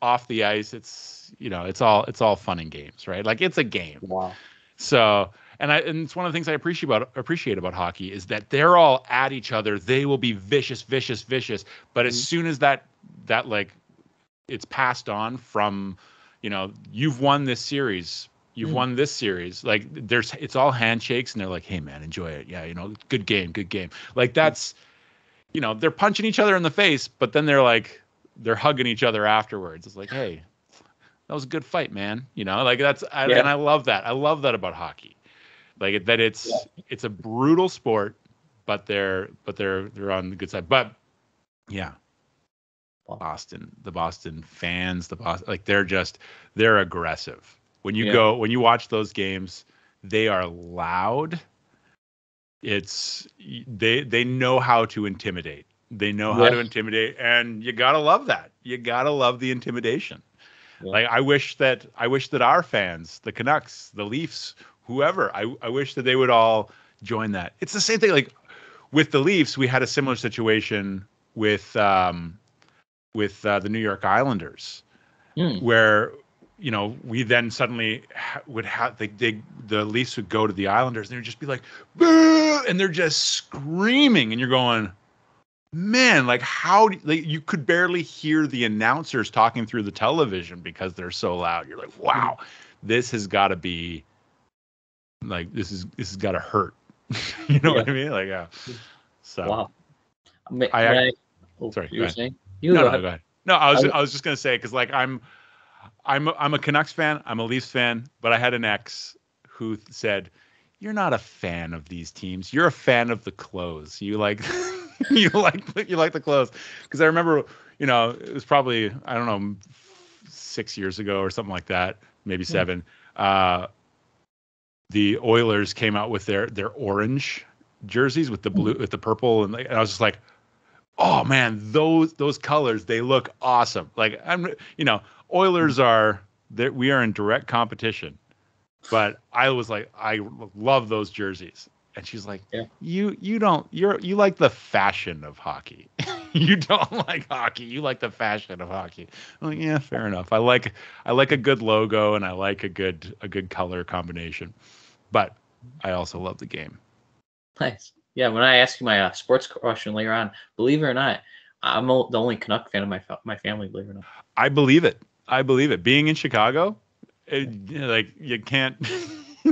off the ice, it's it's all fun and games, right? Like it's a game. Wow. So and it's one of the things I appreciate about hockey is that they're all at each other. They will be vicious. But as soon as that like it's passed on from, you've won this series. You've won this series. Like it's all handshakes and they're like, "Hey man, enjoy it. Yeah, good game. Like that's, they're punching each other in the face, but then they're hugging each other afterwards. It's like, "Hey, that was a good fight, man." Like and I love that. I love that about hockey. Like that it's a brutal sport, but they're on the good side. But yeah. The Boston fans, they're aggressive. When you watch those games, they are loud. They know how to intimidate. They know how to intimidate, and you gotta love that. You gotta love the intimidation. Yeah. Like I wish that our fans, the Canucks, the Leafs, whoever, I wish that they would all join that. It's the same thing. Like with the Leafs, we had a similar situation with the New York Islanders, where we then suddenly would have the Leafs would go to the Islanders and they would just be like, boo! And they're just screaming, and you're going, man, like you could barely hear the announcers talking through the television because they're so loud. You're like, wow, this has got to be like this has got to hurt. You know what I mean? Like, yeah. So wow. Sorry, you were saying? No, go ahead. No, I was just gonna say, because like I'm a Canucks fan, I'm a Leafs fan, but I had an ex who said, "You're not a fan of these teams. You're a fan of the clothes. You like you like the clothes." Because I remember, it was probably, I don't know, 6 years ago or something like that, maybe 7. The Oilers came out with their orange jerseys with the blue, with the purple, and I was just like, oh man, those colors, they look awesome. Like Oilers we are in direct competition, but I was like, I love those jerseys. And she's like, you like the fashion of hockey. You don't like hockey. You like the fashion of hockey. I'm like, yeah, fair enough. I like a good logo, and I like a good color combination, but I also love the game. Nice. Yeah, when I ask you my sports question later on, believe it or not, I'm the only Canuck fan of my family, believe it or not. I believe it. Being in Chicago, you can't.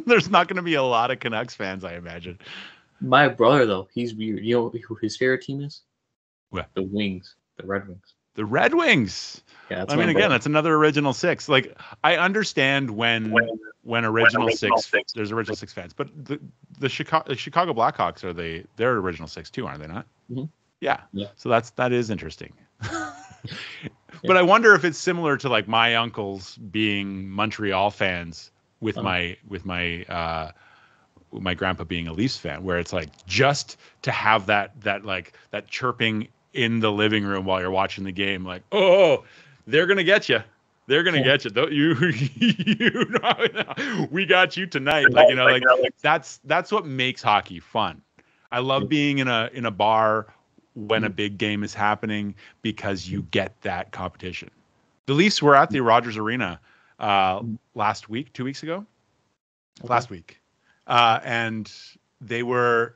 There's not going to be a lot of Canucks fans, I imagine. My brother, though, he's weird. You know who his favorite team is? What? The Wings, the Red Wings. The Red Wings. Yeah, again, that's another original six. Like, I understand when original six, there's original six fans, but the Chicago Blackhawks they're original six too, aren't they not? Mm-hmm. Yeah. So that is interesting. But I wonder if it's similar to like my uncles being Montreal fans with my grandpa being a Leafs fan, where it's like just to have that chirping in the living room while you're watching the game, like, oh, they're gonna get you. They're gonna get you. We got you tonight. That's what makes hockey fun. I love being in a bar when a big game is happening because you get that competition. The Leafs were at the Rogers Arena last week, 2 weeks ago. Okay. Last week, and they were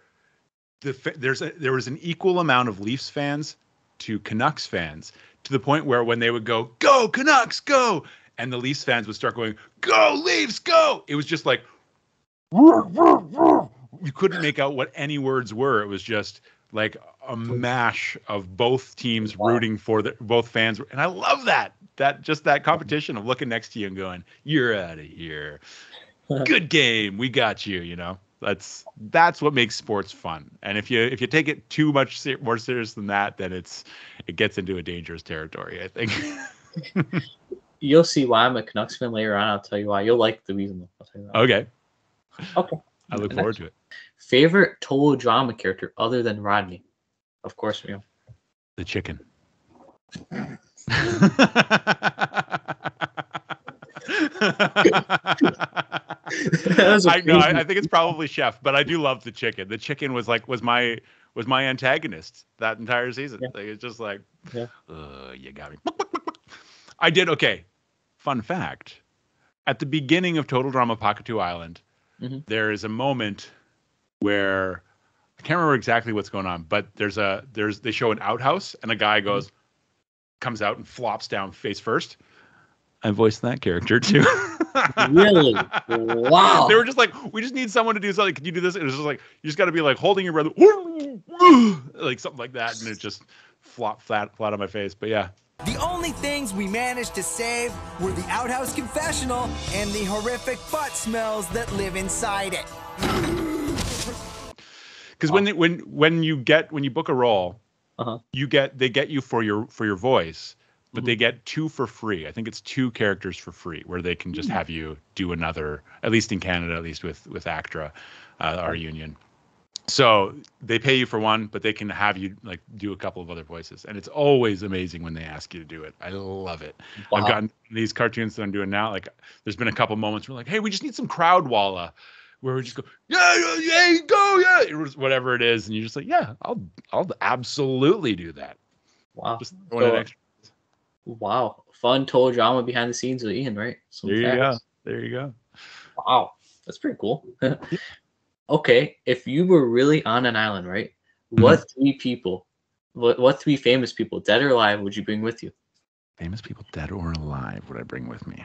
there was an equal amount of Leafs fans to Canucks fans, to the point where when they would go Canucks go, and the Leafs fans would start going go Leafs go, it was just like you couldn't make out what any words were. It was just like a mash of both teams rooting for both fans, and I love that competition of looking next to you and going, "You're out of here. Good game. We got you." That's what makes sports fun. And if you take it too much more serious than that, then it gets into a dangerous territory, I think. You'll see why I'm a Canucks fan later on. I'll tell you why. You'll like the reason. I'll tell you why. Okay. I look forward to it. Favorite total drama character other than Rodney? Of course, the chicken. I think it's probably Chef, but I do love the chicken. The chicken was my antagonist that entire season. Yeah. Like, it's just like, you got me. I did okay. Fun fact: at the beginning of Total Drama Pocket 2 Island, there is a moment where I can't remember exactly what's going on, but they show an outhouse and a guy comes out and flops down face first. I voiced that character too. Really? Wow. They were just like, we just need someone to do something. Can you do this? It was just like, you just got to be like holding your breath, like something like that, and it just flopped flat on my face. But yeah. The only things we managed to save were the outhouse confessional and the horrific butt smells that live inside it. Because when you book a role, they get you for your voice. But they get 2 for free. I think it's 2 characters for free, where they can just have you do another, at least in Canada, at least with ACTRA, our union. So they pay you for one, but they can have you like do a couple of other voices. And it's always amazing when they ask you to do it. I love it. Wow. I've gotten these cartoons that I'm doing now. Like, there's been a couple moments where like, hey, we just need some crowd walla, where we just go, yeah, go, yeah, whatever it is. And you're just like, yeah, I'll absolutely do that. Wow. Just throwing an extra. Wow. fun total drama behind the scenes with Ian, right? There you go. There you go. Wow, that's pretty cool. Okay, if you were really on an island, right? What three people, what three famous people, dead or alive, would you bring with you? Famous people, dead or alive, would I bring with me?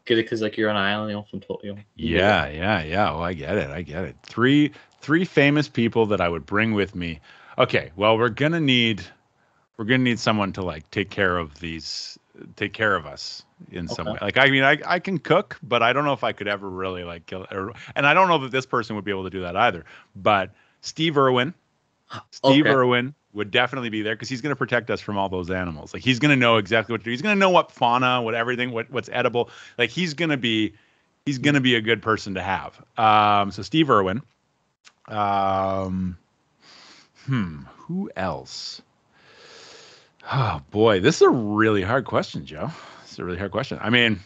Get it? Because like you're on an island, you know, from Tokyo. Yeah. Oh, I get it. Three famous people that I would bring with me. Okay, well, we're gonna need someone to like take care of us in some way. Like, I mean, I can cook, but I don't know if I could ever really like kill it. And I don't know that this person would be able to do that either. But Steve Irwin would definitely be there because he's going to protect us from all those animals. Like, he's going to know exactly what to do. He's going to know what fauna, what everything, what's edible. Like, he's going to be a good person to have. So Steve Irwin. Who else? Oh boy, this is a really hard question, Joe. This is a really hard question. I mean,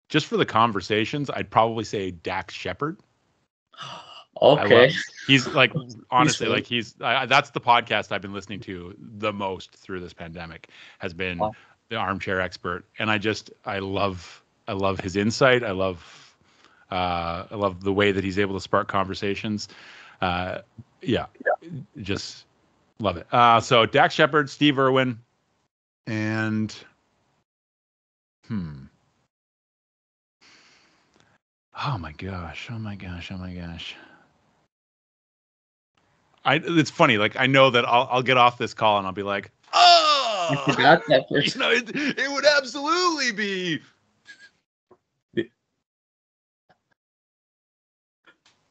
just for the conversations, I'd probably say Dax Shepard. Okay. He's like, honestly, like that's the podcast I've been listening to the most through this pandemic, has been the Armchair Expert. And I love his insight. I love the way that he's able to spark conversations. Just love it. So Dax Shepard, Steve Irwin, and oh my gosh. It's funny. Like, I know that I'll get off this call and I'll be like, oh, I forgot that person. You know, it would absolutely be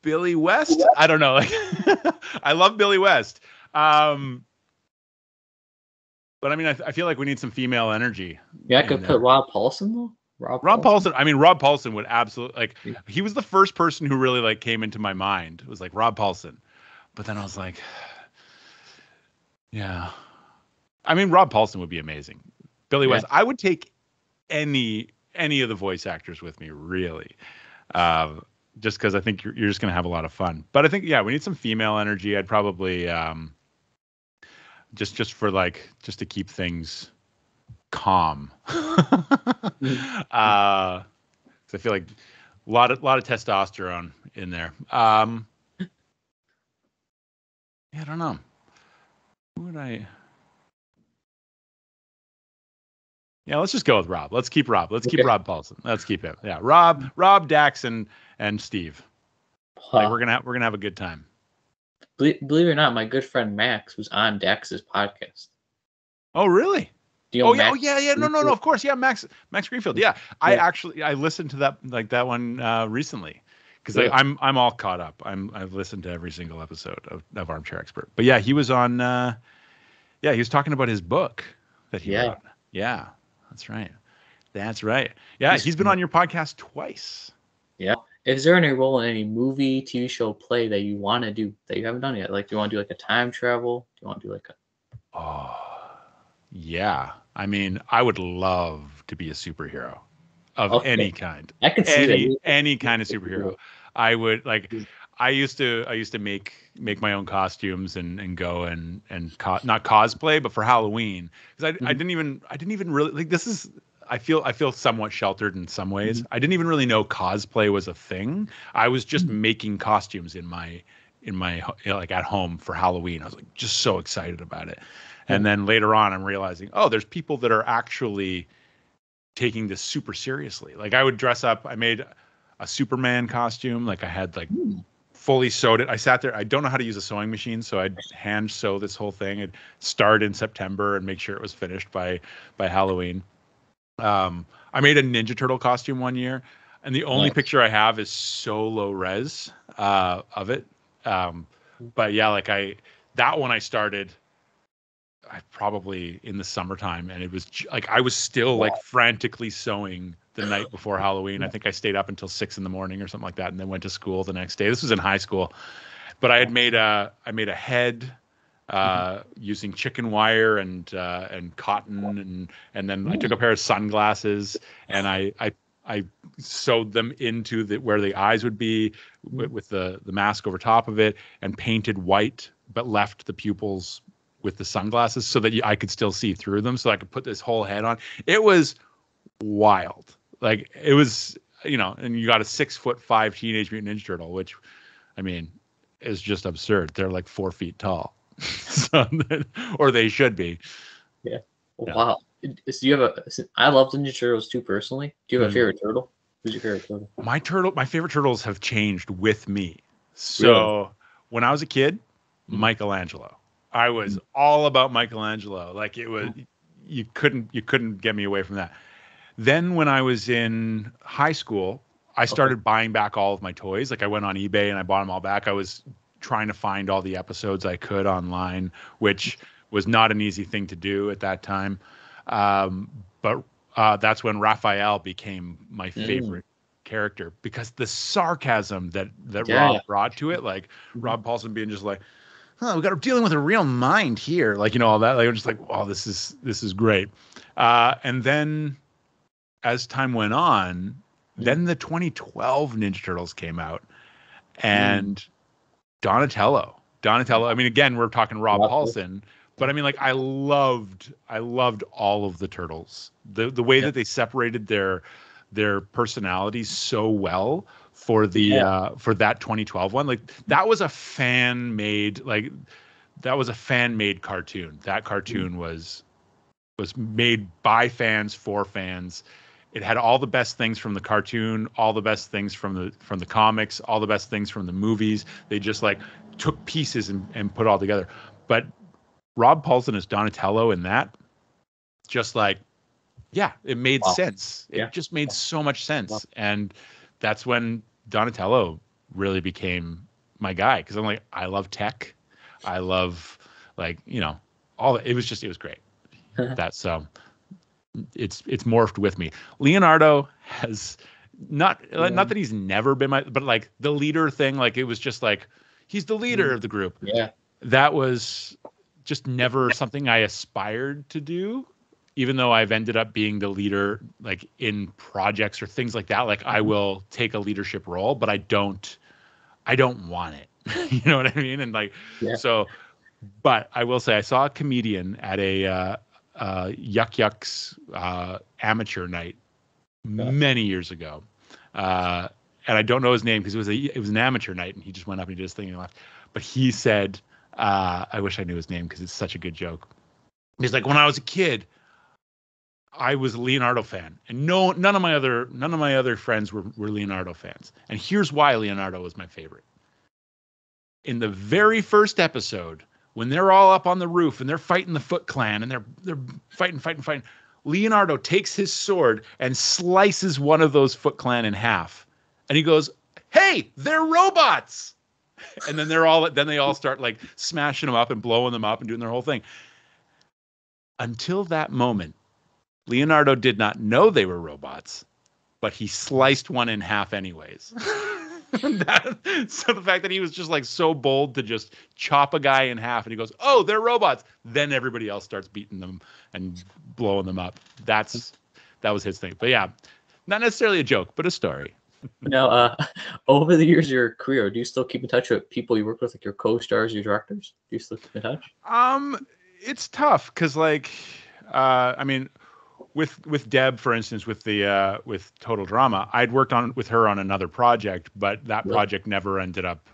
Billy West. I don't know. Like, I love Billy West. But I mean, I feel like we need some female energy. Yeah, I could put Rob Paulson though. Rob Paulson. I mean, Rob Paulson would absolutely, like, he was the first person who really like came into my mind. It was like Rob Paulson. But then I was like, yeah. I mean, Rob Paulson would be amazing. Billy West. I would take any of the voice actors with me, really. Just because I think you're just going to have a lot of fun. But I think, we need some female energy. I'd probably just for like, just to keep things calm. I feel like a lot of testosterone in there. I don't know. Who would I? Yeah, let's just go with Rob. Let's keep Rob. Let's keep Rob Paulson. Let's keep him. Yeah, Rob, Dax, and Steve. Like, we're gonna have a good time. Believe it or not, my good friend Max was on Dax's podcast. Oh, really? No. No. Of course, yeah. Max Greenfield. Yeah, I listened to that one recently. Because I'm all caught up. I've listened to every single episode of Armchair Expert. But yeah, he was on. He was talking about his book that he wrote. Yeah, that's right. Yeah, he's been on your podcast twice. Yeah. Is there any role in any movie, TV show, play that you want to do that you haven't done yet? Like, do you want to do like a time travel? Do you want to do like a? Oh, yeah. I mean, I would love to be a superhero of any kind. I can see any kind of superhero. I would like. I used to make my own costumes and go and not cosplay, but for Halloween, because I didn't even really like, this is. I feel somewhat sheltered in some ways. I didn't even really know cosplay was a thing. I was just making costumes in my like at home for Halloween. I was like just so excited about it. And then later on, I'm realizing, oh, there's people that are actually taking this super seriously. Like, I would dress up. I made a Superman costume. Like, I had like fully sewed it. I sat there. I don't know how to use a sewing machine, so I'd hand sew this whole thing. I'd start in September and make sure it was finished by Halloween. I made a Ninja Turtle costume one year, and the only picture I have is so low res of it. But yeah, like that one I started probably in the summertime, and it was like I was still like frantically sewing the night before Halloween. I think I stayed up until 6 a.m. or something like that, and then went to school the next day. This was in high school, but I had made a head using chicken wire and cotton, and then I took a pair of sunglasses and I sewed them into where the eyes would be with the mask over top of it, and painted white, but left the pupils with the sunglasses so that I could still see through them, so I could put this whole head on. It was wild. Like, it was, and you got a 6'5" Teenage Mutant Ninja Turtle, which, I mean, is just absurd. They're like 4 feet tall, so, or they should be. Yeah. Wow. So you have I love Ninja Turtles too personally. Do you have a favorite turtle? Who's your favorite turtle? My favorite turtles have changed with me. So when I was a kid, Michelangelo. I was all about Michelangelo. Like, it was, you couldn't get me away from that. Then when I was in high school, I started buying back all of my toys. Like, I went on eBay and I bought them all back. I was trying to find all the episodes I could online, which was not an easy thing to do at that time. But that's when Raphael became my favorite character, because the sarcasm that Rob brought to it, like Rob Paulson being just like, we got dealing with a real mind here, like, all that. Like, I'm just like, wow, this is great. And then as time went on, then the 2012 Ninja Turtles came out, and Donatello. I mean, again, we're talking Rob Paulson, but I mean, like, I loved all of the Turtles. The way that they separated their personalities so well for the for that 2012 one. Like, that was a fan made cartoon. That cartoon was made by fans for fans. It had all the best things from the cartoon, all the best things from the comics, all the best things from the movies. They just like took pieces and put all together. But Rob Paulson as Donatello in that, just like, it made sense. It just made so much sense. And that's when Donatello really became my guy, because I'm like, I love tech. I love, like, all it was great. That's it's morphed with me. Leonardo has not that he's never been but like the leader thing, like, it was just like, he's the leader of the group. Yeah. That was just never something I aspired to do, even though I've ended up being the leader, like, in projects or things like that. Like, I will take a leadership role, but I don't want it. You know what I mean? And like, so, but I will say, I saw a comedian at a Yuck Yucks amateur night many years ago, and I don't know his name because it was an amateur night, and he just went up and he did his thing and left. But he said, I wish I knew his name because it's such a good joke. He's like, when I was a kid, I was a Leonardo fan, and none of my other friends were Leonardo fans. And here's why Leonardo was my favorite. In the very first episode, when they're all up on the roof and they're fighting the Foot Clan and they're fighting, Leonardo takes his sword and slices one of those Foot Clan in half, and he goes, "Hey, they're robots!" And then they all start like smashing them up and blowing them up and doing their whole thing. Until that moment, Leonardo did not know they were robots, but he sliced one in half anyways. So the fact that he was just like so bold to just chop a guy in half, and he goes, "Oh, they're robots." Then everybody else starts beating them and blowing them up. That was his thing. But yeah, not necessarily a joke, but a story. Now, over the years of your career, do you still keep in touch with people you work with, like your co-stars, your directors? Do you still keep in touch? It's tough because, like, I mean, with Deb, for instance, with Total Drama, I'd worked with her on another project, but that project never ended up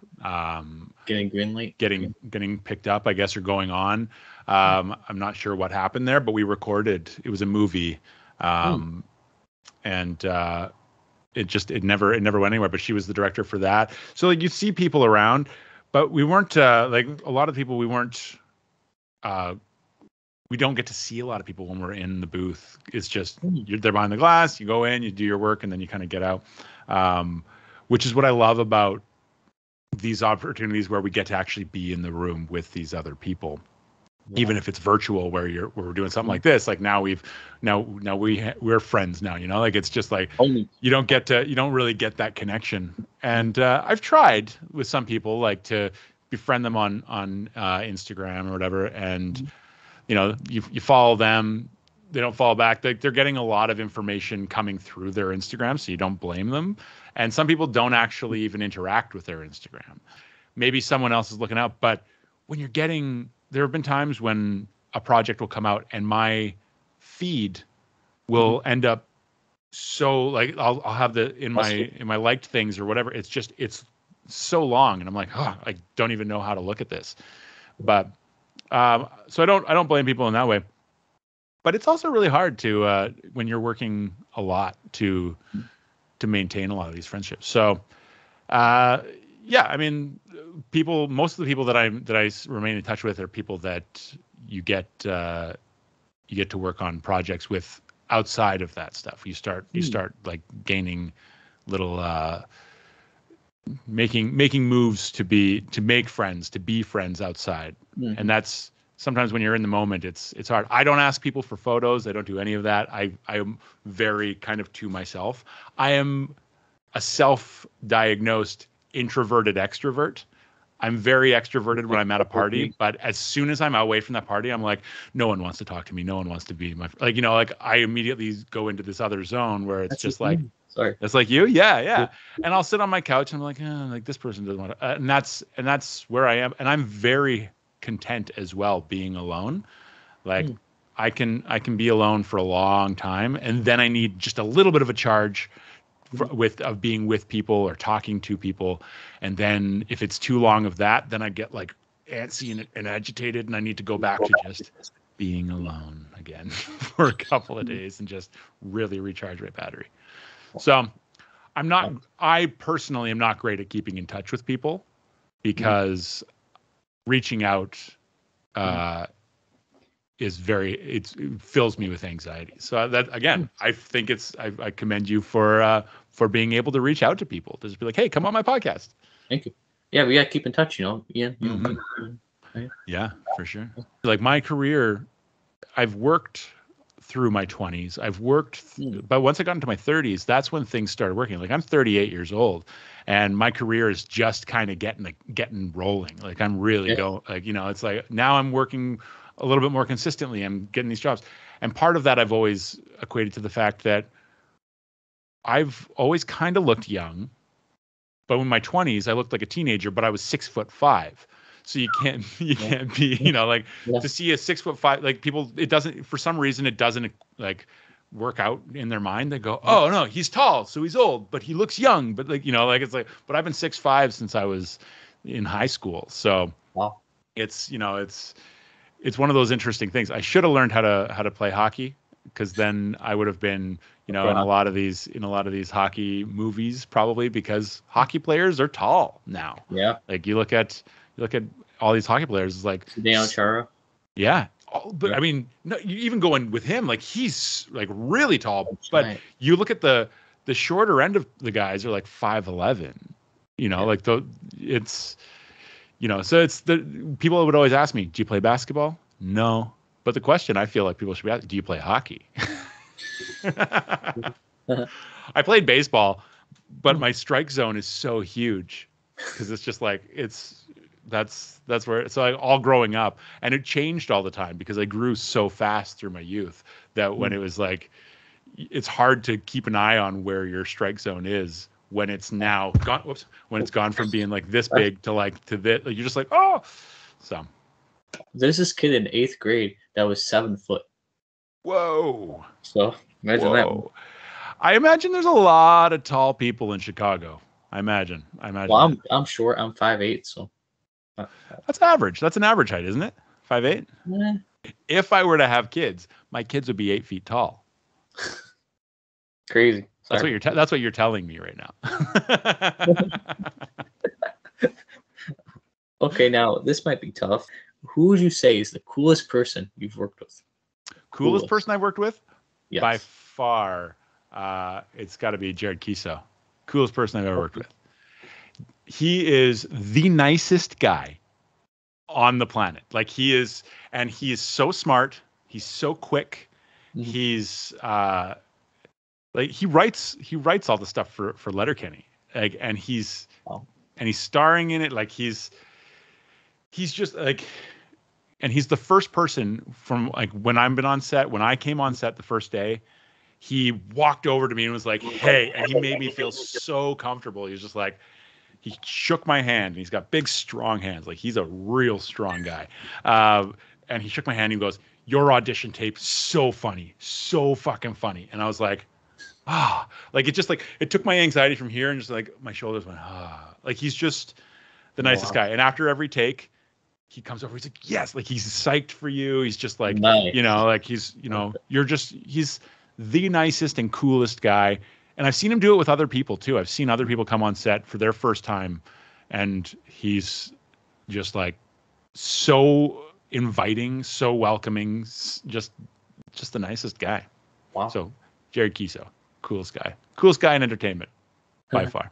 getting greenlit, getting picked up, I guess, or going on. I'm not sure what happened there, but we recorded. It was a movie, and it never went anywhere. But she was the director for that. So like you see people around, but we weren't like a lot of people. We weren't. We don't get to see a lot of people when we're in the booth. It's just they're behind the glass. You go in, you do your work, and then you kind of get out. Which is what I love about these opportunities where we get to actually be in the room with these other people, even if it's virtual, where we're doing something like this. Like now we're friends now. You know, like it's just like you don't really get that connection. And I've tried with some people like to befriend them on Instagram or whatever, and you know, you follow them, they don't follow back. They're getting a lot of information coming through their Instagram, so you don't blame them. And some people don't actually even interact with their Instagram. Maybe someone else is looking out, but when you're getting there have been times when a project will come out and my feed will end up so like I'll have in my liked things or whatever. It's so long, and I'm like, oh, I don't even know how to look at this. But so I don't blame people in that way. But it's also really hard to when you're working a lot to maintain a lot of these friendships. So yeah, I mean, most of the people that I remain in touch with are people that you get to work on projects with outside of that stuff. You start like gaining little making moves to make friends, to be friends outside. And that's sometimes when you're in the moment, it's hard. I don't ask people for photos. I don't do any of that. I am very kind of to myself. I am a self-diagnosed introverted extrovert. I'm very extroverted when I'm at a party, but as soon as I'm away from that party, I'm like, no one wants to talk to me. No one wants to be like I immediately go into this other zone where it's just like, sorry, it's like you, yeah. And I'll sit on my couch and I'm like this person doesn't want to, and that's where I am, and I'm very content as well being alone. Like I can be alone for a long time, and then I need just a little bit of a charge of being with people or talking to people, and then if it's too long of that, then I get like antsy and agitated, and I need to go back to just being alone again for a couple of days and just really recharge my battery. So I personally am not great at keeping in touch with people because reaching out it fills me with anxiety. So that, again, I think I commend you for being able to reach out to people to just be like, hey, come on my podcast. Thank you. Yeah, we got to keep in touch, Yeah. Yeah, for sure. Like my career, I've worked through my 20s. But once I got into my 30s, that's when things started working. Like I'm 38 years old, and my career is just kind of getting rolling. Like I'm really going, like, it's like now I'm working a little bit more consistently. I'm getting these jobs. And part of that I've always equated to the fact that I've always kind of looked young, but in my 20s, I looked like a teenager, but I was 6'5". So you can't be, to see a 6'5", like people, for some reason, it doesn't like work out in their mind. They go, oh no, he's tall, so he's old, but he looks young. But it's like, but I've been 6'5" since I was in high school. So it's one of those interesting things. I should have learned how to play hockey, because then I would have been, in a lot of these hockey movies, probably, because hockey players are tall now. Yeah. Like you look at all these hockey players, it's like Daniel Chara. Yeah. But I mean, no, you even going with him, like he's like really tall, but you look at the shorter end of the guys are like 5'11", like it's, so it's the people would always ask me, do you play basketball? No. But the question I feel like people should be asking, do you play hockey? I played baseball, but my strike zone is so huge because it's just like, that's where, so all growing up, and it changed all the time because I grew so fast through my youth that when it was like, it's hard to keep an eye on where your strike zone is when it's now gone. Whoops, when it's gone from being like this big to this, like, you're just like, oh. So there's this kid in 8th grade that was 7 foot. Whoa. So imagine that. I imagine there's a lot of tall people in Chicago. I imagine. Well, I'm short. I'm 5'8", so. That's average. That's an average height, isn't it? 5'8"? Yeah. If I were to have kids, my kids would be 8 feet tall. Crazy. Sorry. That's what you're telling me right now. Okay, now this might be tough. Who would you say is the coolest person you've worked with? Coolest person I've worked with? Yes. By far, it's got to be Jared Kiso. Coolest person I've ever worked with. He is the nicest guy on the planet. Like he is so smart. He's so quick. Mm-hmm. He's like he writes all the stuff for Letterkenny. Like, and he's starring in it. Like he's just like, and he's the first person from like when I came on set the first day, he walked over to me and was like, hey, and he made me feel so comfortable. He was just like, he shook my hand. And he's got big, strong hands. Like he's a real strong guy. And he shook my hand and he goes, "Your audition tape, so funny, so fucking funny." And I was like, like it just like it took my anxiety from here and just like my shoulders went, like he's just the nicest guy. And after every take, he comes over, he's like, yes, like he's psyched for you. He's just like, nice. you know, like he's, you know, he's the nicest and coolest guy. And I've seen him do it with other people too. I've seen other people come on set for their first time and he's just like so inviting, so welcoming, just the nicest guy. Wow. So Jared Kiso, coolest guy in entertainment by far.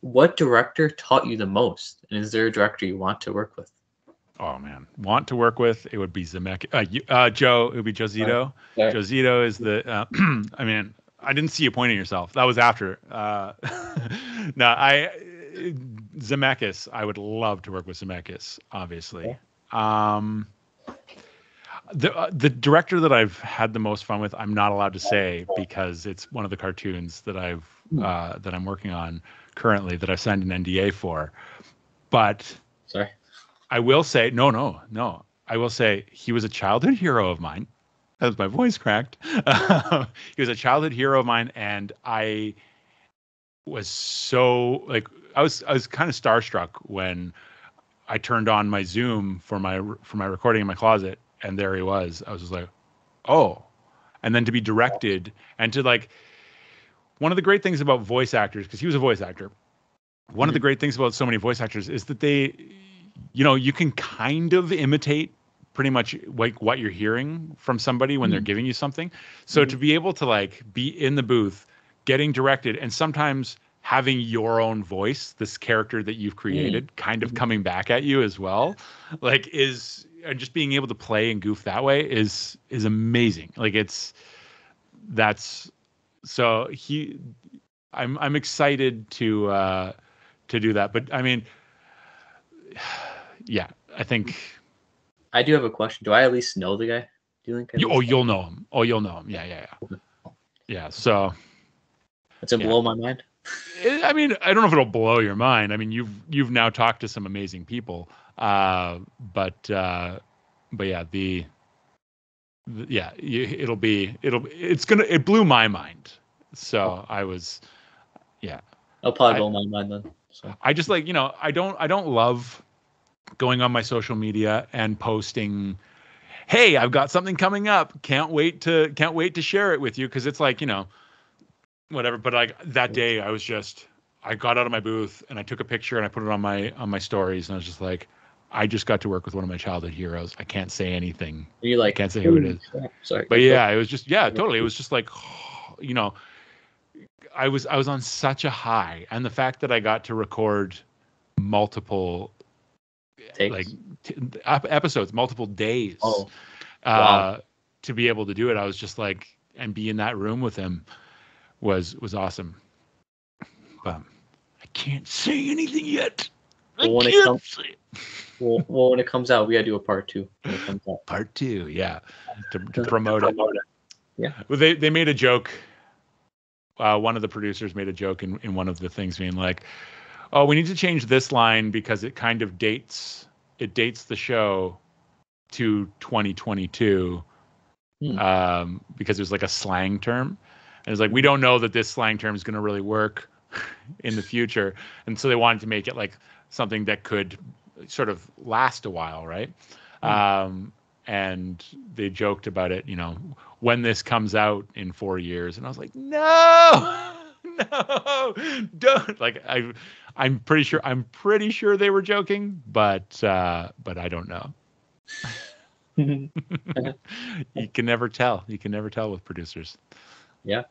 What director taught you the most? And is there a director you want to work with? Oh man, want to work with? It would be Zemeckis. Joe. It would be Joe Zito. Right. Joe Zito is the. I mean, I didn't see you pointing yourself. That was after. No, Zemeckis. I would love to work with Zemeckis. Obviously. Yeah. The director that I've had the most fun with, I'm not allowed to say because it's one of the cartoons that that I'm working on currently that I've signed an NDA for. But sorry, I will say no. I will say he was a childhood hero of mine. As my voice cracked, he was a childhood hero of mine, and I was so like I was kind of starstruck when I turned on my Zoom for my recording in my closet. And there he was. I was just like, oh. And then to be directed and to like, one of the great things about voice actors, because he was a voice actor, one of the great things about so many voice actors is that they, you know, you can kind of imitate pretty much like what you're hearing from somebody when they're giving you something. So to be able to like be in the booth, getting directed, and sometimes having your own voice, this character that you've created, kind of coming back at you as well, like and just being able to play and goof that way is amazing. Like I'm excited to do that. But I mean, yeah, I think I do have a question. Do I at least know the guy? Do you think? You'll know him. Oh, you'll know him. Yeah. Yeah. So it's a blow my mind. I mean, I don't know if it'll blow your mind. I mean, you've now talked to some amazing people. But yeah, it blew my mind. So I was, yeah. It'll probably blow my mind then. So I just like, you know, I don't love going on my social media and posting, hey, I've got something coming up. Can't wait to share it with you. Cause it's like, you know, whatever. But like that day I got out of my booth and I took a picture and I put it on my stories. And I was just like, I just got to work with one of my childhood heroes. I can't say anything. You like, I can't say who it is. Sorry. But yeah, it was just, yeah, totally. It was just like, you know, I was on such a high, and the fact that I got to record multiple episodes, multiple days, wow. To be able to do it, I was just like, and be in that room with him was awesome. But I can't say anything yet. Well, when it comes out, we gotta do a part 2. When it comes out. Part 2, yeah, to promote it. Yeah. Well, they made a joke. One of the producers made a joke in one of the things, being like, "Oh, we need to change this line because it kind of dates the show to 2022, because there's like a slang term, and it's like we don't know that this slang term is going to really work in the future, and so they wanted to make it like something that could sort of last a while, right?" And they joked about it, you know, when this comes out in 4 years, and I was like, no, don't. Like I'm pretty sure they were joking, but I don't know. You can never tell. You can never tell with producers. Yeah.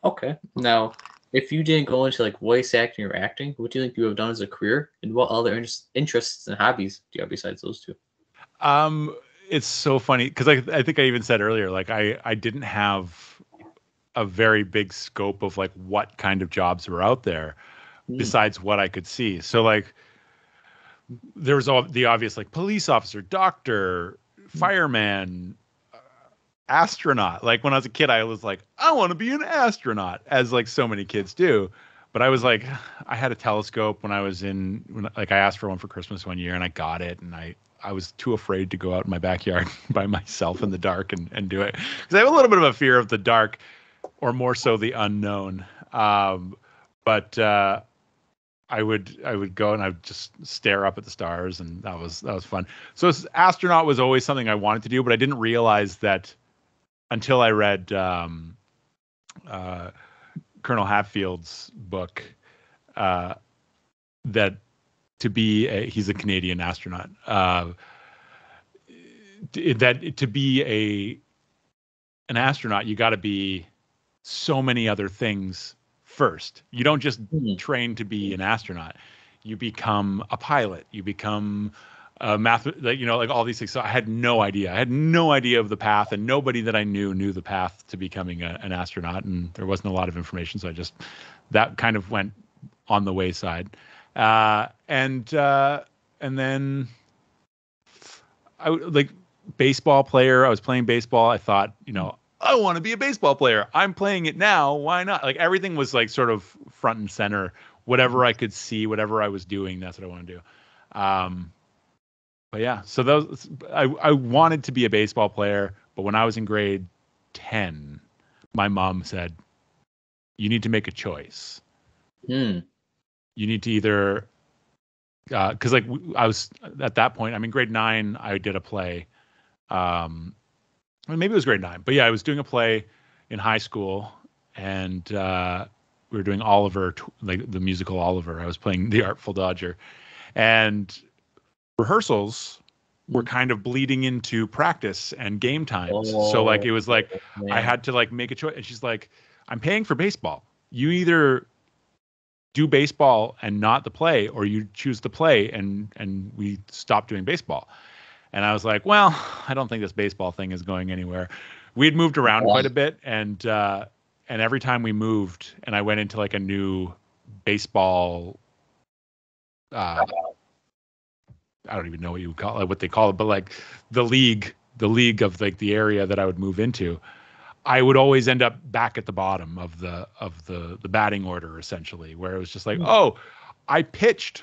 Okay. Now, if you didn't go into like voice acting or acting, what do you think you would have done as a career, and what other interests and hobbies do you have besides those two? It's so funny because I think I even said earlier, like I didn't have a very big scope of like what kind of jobs were out there besides what I could see. So like there was all the obvious, like police officer, doctor, fireman, astronaut. Like when I was a kid, I was like, I want to be an astronaut, as like so many kids do. But I was like, I had a telescope when I was like I asked for one for Christmas one year and I got it. And I was too afraid to go out in my backyard by myself in the dark and do it. Because I have a little bit of a fear of the dark, or more so the unknown. But I would go and I would just stare up at the stars, and that was fun. So astronaut was always something I wanted to do, but I didn't realize that until I read Colonel Hatfield's book, that he's a Canadian astronaut, that to be an astronaut, you got to be so many other things first. You don't just train to be an astronaut. You become a pilot. You become a like all these things. So I had no idea. I had no idea of the path, and nobody that I knew the path to becoming an astronaut. And there wasn't a lot of information, so that kind of went on the wayside. And then I like baseball player. I was playing baseball. I thought, I want to be a baseball player. I'm playing it now. Why not? Like everything was like sort of front and center. Whatever I could see, whatever I was doing, that's what I want to do. But yeah, so I wanted to be a baseball player. But when I was in grade 10, my mom said, "You need to make a choice. You need to either," because like I was at that point. I'm in grade 9. I did a play. Maybe it was grade 9, but yeah, I was doing a play in high school, and we were doing Oliver, like the musical Oliver. I was playing the Artful Dodger, and rehearsals were kind of bleeding into practice and game times. So like it was like I had to like make a choice. And she's like, "I'm paying for baseball. You either do baseball and not the play, or you choose the play and we stop doing baseball." And I was like, well, I don't think this baseball thing is going anywhere. We had moved around quite a bit, and every time we moved, and I went into like a new baseball, I don't even know what you would call it, what they call it, but like the league of like the area that I would move into, I would always end up back at the bottom of the batting order, essentially, where it was just like, oh, I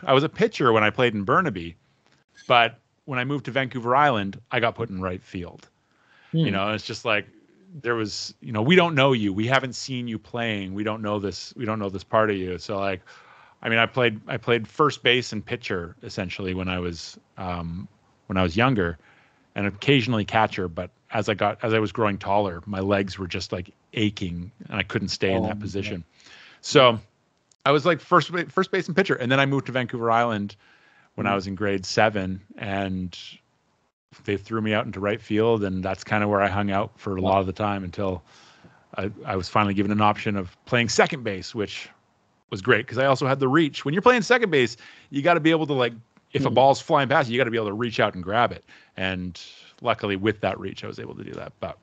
was a pitcher when I played in Burnaby, but when I moved to Vancouver Island, I got put in right field. It's just like there was, we don't know you. We haven't seen you playing. We don't know this. We don't know this part of you. So like, I mean, I played first base and pitcher essentially when I was younger, and occasionally catcher. But as I was growing taller, my legs were just like aching, and I couldn't stay in that position. So I was like first base and pitcher, and then I moved to Vancouver Island when I was in grade 7, and they threw me out into right field, and that's kind of where I hung out for a lot of the time until I was finally given an option of playing second base, which was great because I also had the reach. When you're playing second base, you got to be able to, like, if a ball's flying past you, you got to be able to reach out and grab it. And luckily with that reach, I was able to do that. But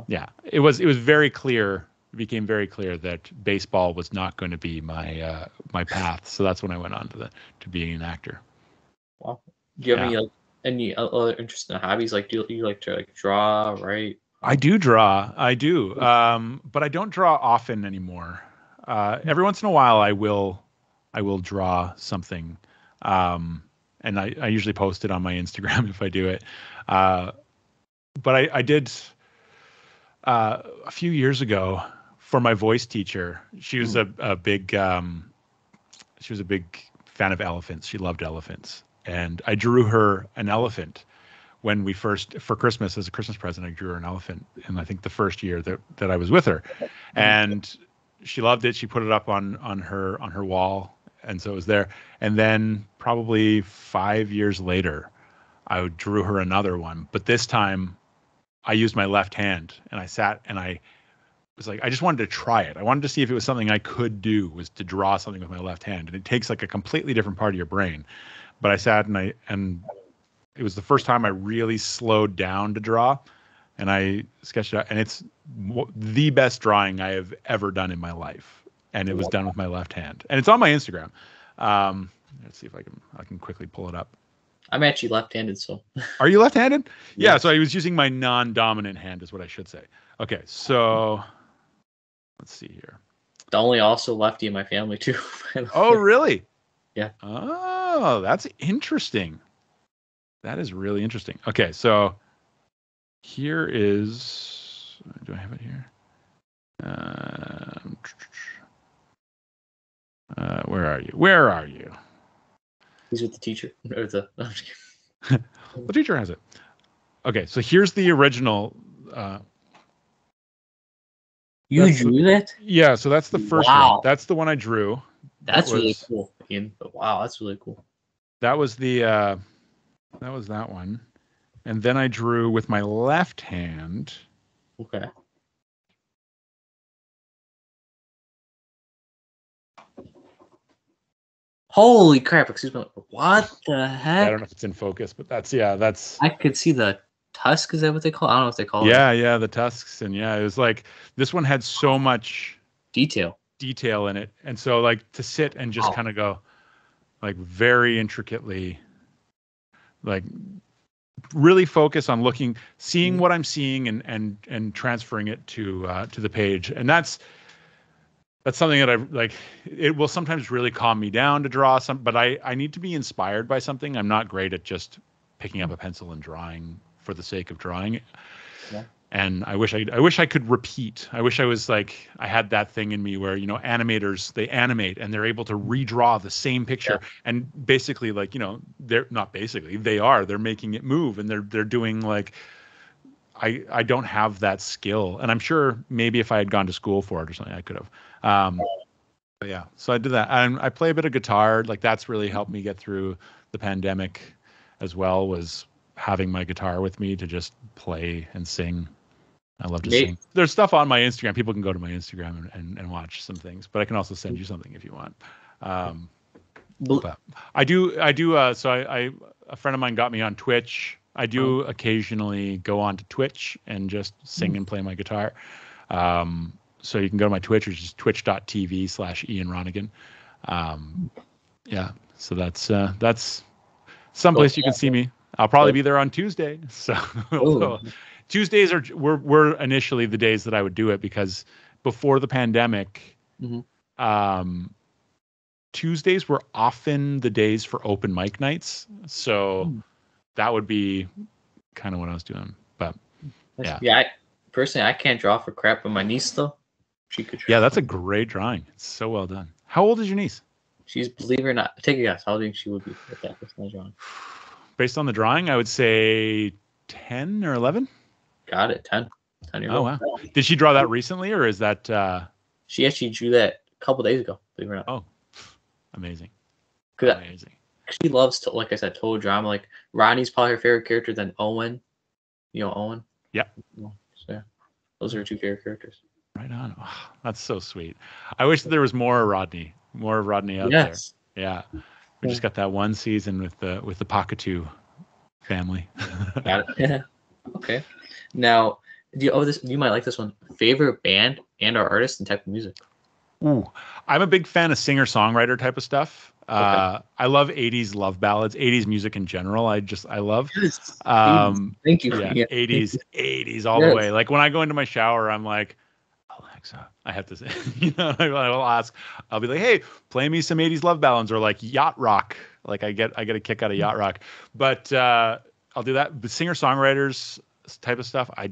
yeah, it was very clear. It became very clear that baseball was not going to be my my path. So that's when I went on to being an actor. Wow. Do you have any other interesting hobbies? Like, do you like to like draw, write? I do draw. I do. But I don't draw often anymore. Every once in a while, I will draw something. And I usually post it on my Instagram if I do it. But I did a few years ago for my voice teacher. She was a big fan of elephants. She loved elephants. And I drew her an elephant when we first, for Christmas, as a Christmas present. I drew her an elephant in, I think, the first year that I was with her. And she loved it. She put it up on her wall. And so it was there. And then probably 5 years later, I drew her another one. But this time I used my left hand, and I sat and I was like, I just wanted to try it. I wanted to see if it was something I could do, was to draw something with my left hand. And it takes like a completely different part of your brain. But I sat and it was the first time I really slowed down to draw, and I sketched it out. And it's the best drawing I have ever done in my life. And it was done with my left hand. And it's on my Instagram. Let's see if I can quickly pull it up. I'm actually left-handed, so. Are you left-handed? Yeah, so I was using my non-dominant hand is what I should say. Okay, so let's see here. the only also lefty in my family too. Oh, really? Yeah. Oh, that's interesting. That is really interesting. Okay, so here is. Do I have it here? Where are you? Where are you? He's with the teacher. Or the The teacher has it. Okay, so here's the original. You drew that? Yeah, so that's the first one. That's the one I drew. That's really cool, Ian. But wow, that's really cool. That was the that was that one. And then I drew with my left hand. Okay. Holy crap, excuse me. What the heck? I don't know if it's in focus, but that's I could see the tusk, is that what they call it? I don't know what they call it. Yeah, the tusks. And yeah, it was like this one had so much detail in it. And so like to sit and just kind of go like very intricately, like really focus on seeing what I'm seeing and transferring it to the page. And that's something that I like. It will sometimes really calm me down to draw but I need to be inspired by something. I'm not great at just picking up a pencil and drawing for the sake of drawing. Yeah. And I wish I could repeat. I wish I was like, I had that thing in me where, animators, they animate and they're able to redraw the same picture. Yeah. And basically like, they're not basically, they're making it move and they're doing like, I don't have that skill. And I'm sure maybe if I had gone to school for it or something, I could have. But yeah, so I did that. And I play a bit of guitar. Like that's really helped me get through the pandemic as well, was having my guitar with me to just play and sing. I love to sing. There's stuff on my Instagram. People can go to my Instagram and watch some things, but I can also send you something if you want. But I do. So a friend of mine got me on Twitch. I do occasionally go on to Twitch and just sing and play my guitar. So you can go to my Twitch, which is twitch.tv/Ian Ronningen. Yeah. So that's someplace you can see me. I'll probably be there on Tuesday. So Tuesdays were initially the days that I would do it because before the pandemic, Tuesdays were often the days for open mic nights. So that would be kind of what I was doing. But yeah. Personally, I can't draw for crap, but my niece though, she could draw. Yeah, that's a great drawing. It's so well done. How old is your niece? She's, believe it or not, take a guess. How old do you think she would be with that drawing? Based on the drawing, I would say 10 or 11. Got it. 10 years old. Wow. Did she draw that recently, or is that? She actually drew that a couple days ago. Believe it or not. Oh, amazing. Amazing. She loves to, like I said, total drama. Like Ronnie's probably her favorite character, then Owen. You know Owen? Yeah. So yeah, those are her two favorite characters. Right on. Oh, that's so sweet. I wish there was more Rodney out there. Yeah. We just got that one season with the Pakatu family. Got it. Yeah. Okay. Now, you might like this one. Favorite band and/or artist and type of music? Ooh, I'm a big fan of singer-songwriter type of stuff. I love 80s love ballads, 80s music in general. I love. Thank you. Yeah, 80s all the way. Like when I go into my shower, I'm like, Alexa, I have to say, I'll be like, hey, play me some 80s love ballads or like yacht rock. Like I get a kick out of yacht rock, but I'll do that. But singer-songwriters type of stuff, I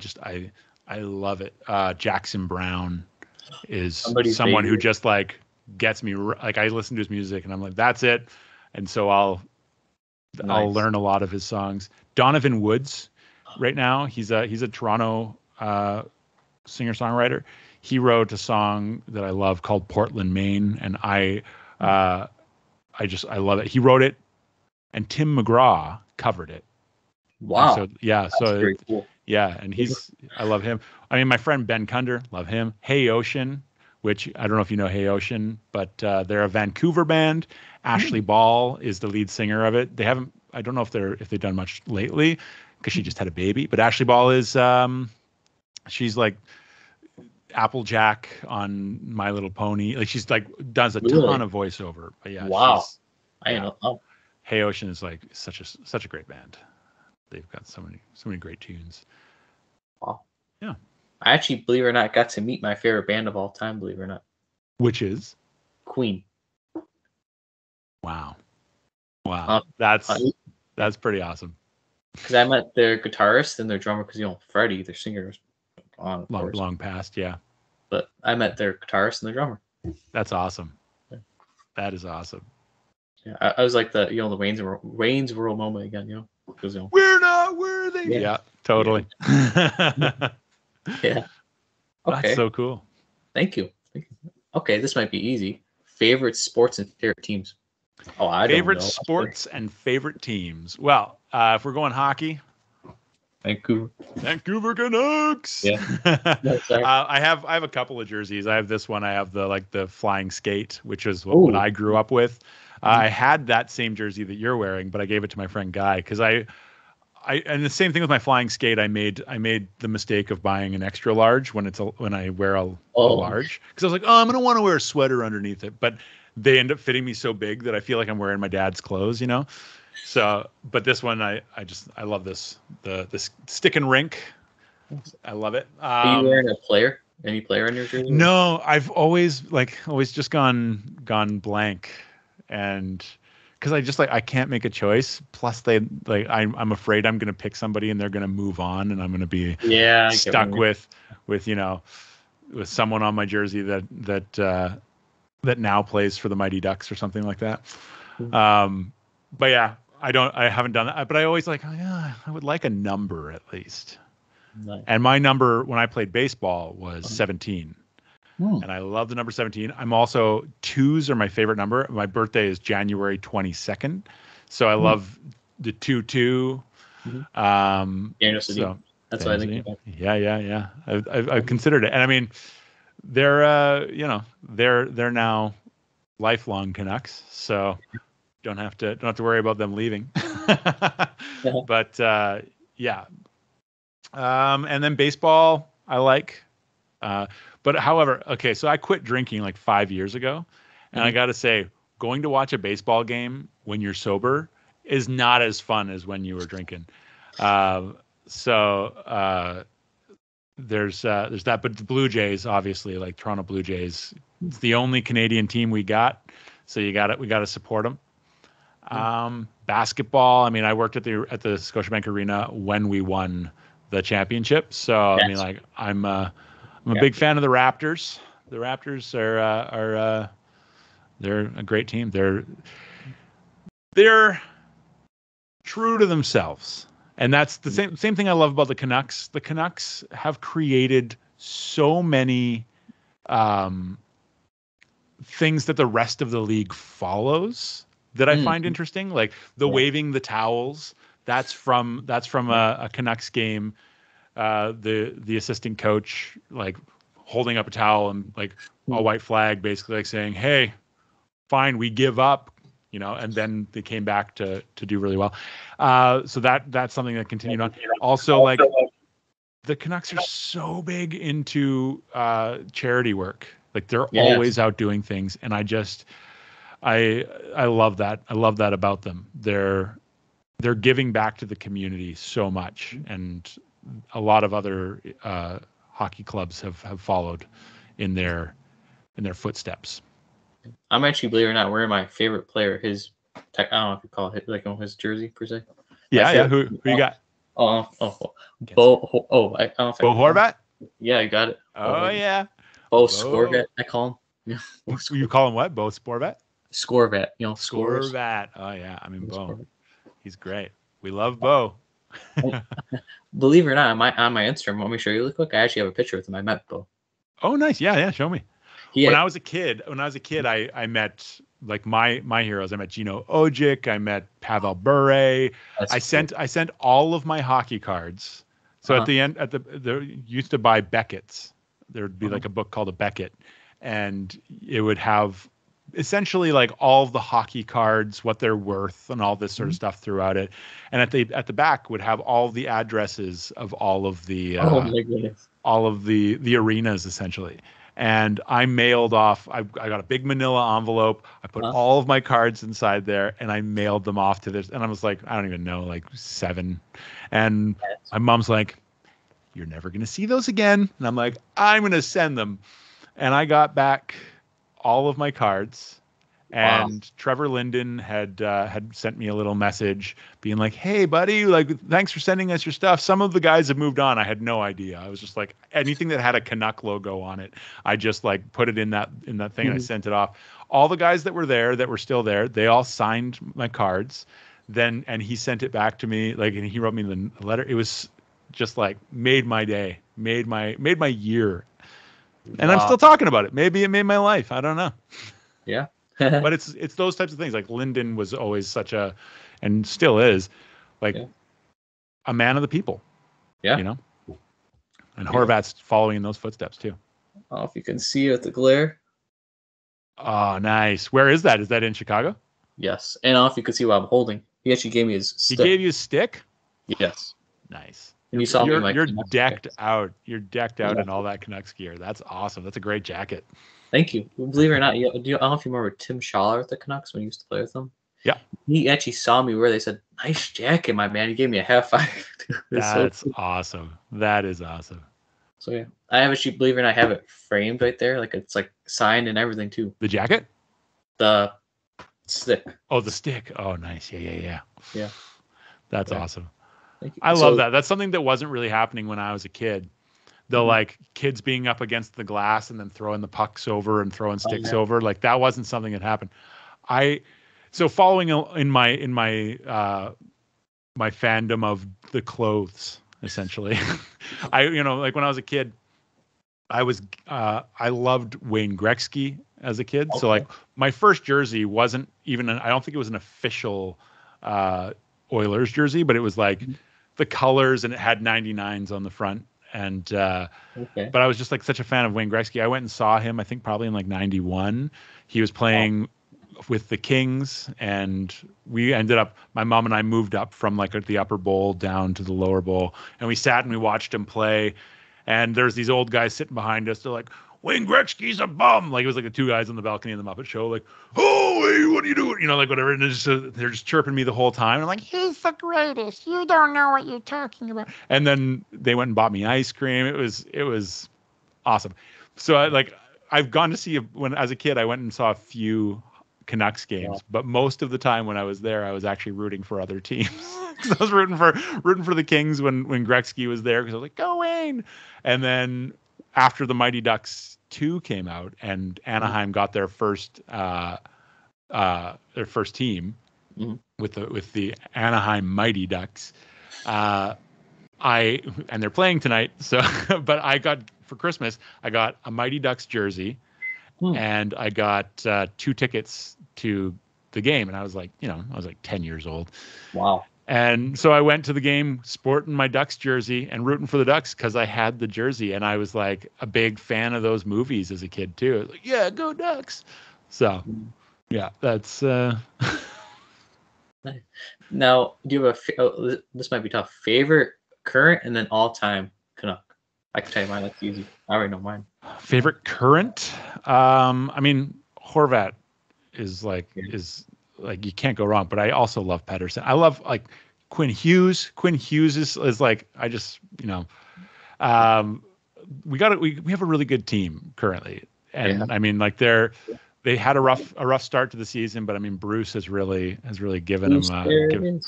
love it. Jackson Brown is someone who just like gets me. Like I listen to his music and I'm like, that's it. And so I'll learn a lot of his songs. Donovan Woods, right now, he's a Toronto singer-songwriter. He wrote a song that I love called Portland, Maine, and I love it. He wrote it, and Tim McGraw covered it. Wow. And so very cool. Yeah, and I love him. I mean, my friend Ben Kunder, love him. Hey Ocean, which I don't know if you know Hey Ocean, but they're a Vancouver band. Ashley Ball is the lead singer of it. I don't know if they've done much lately because she just had a baby. But Ashley Ball is she's like Applejack on My Little Pony. Like she's like does a ton of voiceover. But yeah, wow. I know. Oh. Hey Ocean is like such a great band. They've got so many great tunes. Wow. Yeah. I actually, believe it or not, got to meet my favorite band of all time, believe it or not. Which is? Queen. Wow. That's pretty awesome. Because I met their guitarist and their drummer, because Freddie, their singer, was on, of course. Long past, yeah. But I met their guitarist and their drummer. That's awesome. Yeah. That is awesome. Yeah, I was like the Wayne's World moment again, because we're not worthy. Yeah, totally. Yeah. Okay. That's so cool. Thank you. Okay, this might be easy. Favorite sports and favorite teams. Oh, I don't know. Favorite sports and favorite teams. Well, if we're going hockey, Vancouver Canucks. Yeah. I have a couple of jerseys. I have this one. I have the flying skate, which is what I grew up with. I had that same jersey that you're wearing, but I gave it to my friend Guy because and the same thing with my flying skate. I made the mistake of buying an extra large when I wear a large, because I was like, I'm gonna want to wear a sweater underneath it, but they end up fitting me so big that I feel like I'm wearing my dad's clothes, So, but this one, I love this the stick and rink. I love it. Are you wearing any player in your jersey? No, I've always just gone blank, and because I can't make a choice. Plus, I'm afraid I'm going to pick somebody and they're going to move on, and I'm going to be stuck with someone on my jersey that now plays for the Mighty Ducks or something like that. But yeah, I haven't done that. But I always I would like a number at least. Nice. And my number when I played baseball was 17. And I love the number 17. I'm also 2s are my favorite number. My birthday is January 22nd. So I love the 2-2. So that's what I think about. Yeah. I've considered it. And I mean, they're now lifelong Canucks. So don't have to worry about them leaving. But yeah. And then baseball I like. But however, okay, so I quit drinking like 5 years ago, and I got to say, going to watch a baseball game when you're sober is not as fun as when you were drinking. So there's that. But the Blue Jays, obviously, like Toronto Blue Jays, it's the only Canadian team we got, so we got to support them. Basketball, I mean, I worked at the Scotiabank Arena when we won the championship, so I mean, I'm a big fan of the Raptors. The Raptors are they're a great team. They're true to themselves, and that's the same thing I love about the Canucks. The Canucks have created so many things that the rest of the league follows that I find interesting, like the waving the towels. That's from a Canucks game. The assistant coach holding up a towel and a white flag, basically saying, "Hey, fine, we give up," and then they came back to do really well. So that's something that continued on. Also, the Canucks are so big into charity work. They're always out doing things, and I love that. I love that about them. They're giving back to the community so much, and a lot of other hockey clubs have followed in their footsteps. I'm actually, believe it or not, wearing my favorite player. I don't know if you call it his jersey per se. Yeah. Who you got? Bo. I don't know if Bo Horvat. Yeah, I got it. Oh yeah. Bo Scorvat, I call him. Yeah. You call him what? Bo Sporvat? Scorvat. Scorvat. Oh yeah. I mean Bo. He's great. We love Bo. Believe it or not, on my Instagram, let me show you really quick. I actually have a picture with him. I met Bo. Oh, nice. Yeah. Show me. When I was a kid, I met my heroes. I met Gino Ojic. I met Pavel Bure. I sent all of my hockey cards. So at the end, there used to buy Beckett's. There would be a book called a Beckett, and it would have essentially all of the hockey cards, what they're worth, and all this sort of stuff throughout it. And at the back would have all the addresses of all of the all of the arenas essentially. And I mailed off. I got a big manila envelope. I put all of my cards inside there, and I mailed them off to this. And I was I don't even know, 7. And my mom's like, "You're never gonna see those again." And I'm like, "I'm gonna send them." And I got back all of my cards. And Trevor Linden had sent me a little message being like, "Hey, buddy, like, thanks for sending us your stuff. Some of the guys have moved on." I had no idea. I was just like, anything that had a Canuck logo on it, I just like put it in that thing and I sent it off. All the guys that were there, that were still there, they all signed my cards. And he sent it back to me, like, and he wrote me the letter. It was just like made my day, made my year, and I'm still talking about it. Maybe it made my life. I don't know. Yeah. But it's those types of things. Like Linden was always such a, and still is, like a man of the people. Yeah. You know? And Horvat's following in those footsteps too. I don't know if you can see it with the glare. Oh, nice. Where is that? Is that in Chicago? Yes. And I don't know if you can see what I'm holding. He actually gave me his stick. He gave you a stick? Yes. Nice. And you saw you're Canucks decked out. You're decked out in all that Canucks gear. That's awesome. That's a great jacket. Thank you. Believe it or not, I don't know if you remember Tim Schaller at the Canucks when he used to play with them. Yeah. He actually saw me where they said, "Nice jacket, my man." He gave me a half five. That's awesome. That is awesome. So yeah, I have actually, believe it or not, I have it framed right there. Like it's like signed and everything too. The jacket? The stick. Oh, the stick. Oh, nice. Yeah. Yeah. That's awesome. Thank you. I love that. That's something that wasn't really happening when I was a kid. The like kids being up against the glass and then throwing the pucks over and throwing sticks over. Like that wasn't something that happened. So following in my my fandom of the clothes, essentially, like when I was a kid, I loved Wayne Gretzky as a kid. Okay. So like my first jersey wasn't even, I don't think it was an official Oilers jersey, but it was like the colors and it had 99s on the front. And but I was just like such a fan of Wayne Gretzky. I went and saw him, I think probably in like 91. He was playing with the Kings, and we ended up, my mom and I moved up from like the upper bowl down to the lower bowl, and we sat and we watched him play. And there's these old guys sitting behind us. They're like, "Wayne Gretzky's a bum." Like it was like the two guys on the balcony in the Muppet Show, like, "Oh, hey, what are you doing?" You know, like whatever. And they're just chirping me the whole time. And I'm like, "He's the greatest. You don't know what you're talking about." And then they went and bought me ice cream. It was awesome. So I've gone to see as a kid, I went and saw a few Canucks games, but most of the time when I was there, I was actually rooting for other teams. Because I was rooting for the Kings when Gretzky was there, because I was like, "Go Wayne!" And then after the Mighty Ducks 2 came out and Anaheim got their first team with the Anaheim Mighty Ducks, and they're playing tonight. So, but for Christmas I got a Mighty Ducks jersey, and I got 2 tickets to the game, and I was like 10 years old. Wow. And so I went to the game sporting my Ducks jersey and rooting for the Ducks because I had the jersey, and I was like a big fan of those movies as a kid too. I was like, "Yeah, go Ducks!" So, yeah, that's. Now, do you have this might be tough. Favorite current and then all-time Canuck? I can tell you mine. That's easy. I already know mine. Favorite current? I mean, Horvat is like you can't go wrong, but I also love Pedersen. I love like Quinn Hughes. Quinn Hughes is like, I just, we have a really good team currently. And I mean, like they had a rough start to the season, but I mean, Bruce has really given them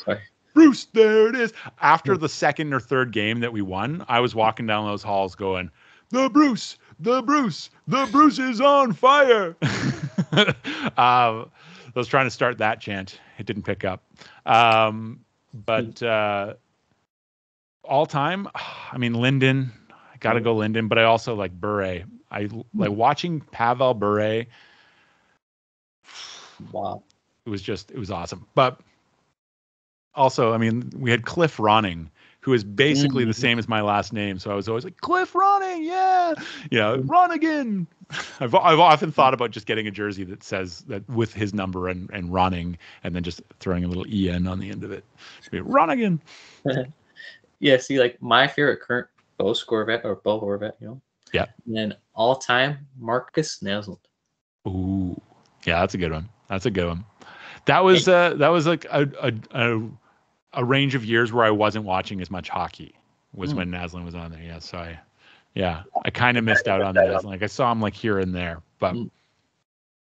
Bruce, there it is. After the second or third game that we won, I was walking down those halls going, the Bruce is on fire. I was trying to start that chant. It didn't pick up. But all time, I mean, Linden. I got to go Linden, but I also like Bure. I like watching Pavel Bure. Wow. It was awesome. But also, I mean, we had Cliff Ronning, who is basically the same as my last name. So I was always like, Cliff Ronning, yeah. Ronningen. I've often thought about just getting a jersey that says that with his number and Ronning, and then just throwing a little EN on the end of it. Ronningen. Yeah, see, like my favorite current Bo Horvat, Yeah. And then all time Marcus Naslund. Ooh. Yeah, that's a good one. That was like a range of years where I wasn't watching as much hockey was when Naslund was on there. Yeah. So I kind of missed out on that. Like I saw him like here and there, but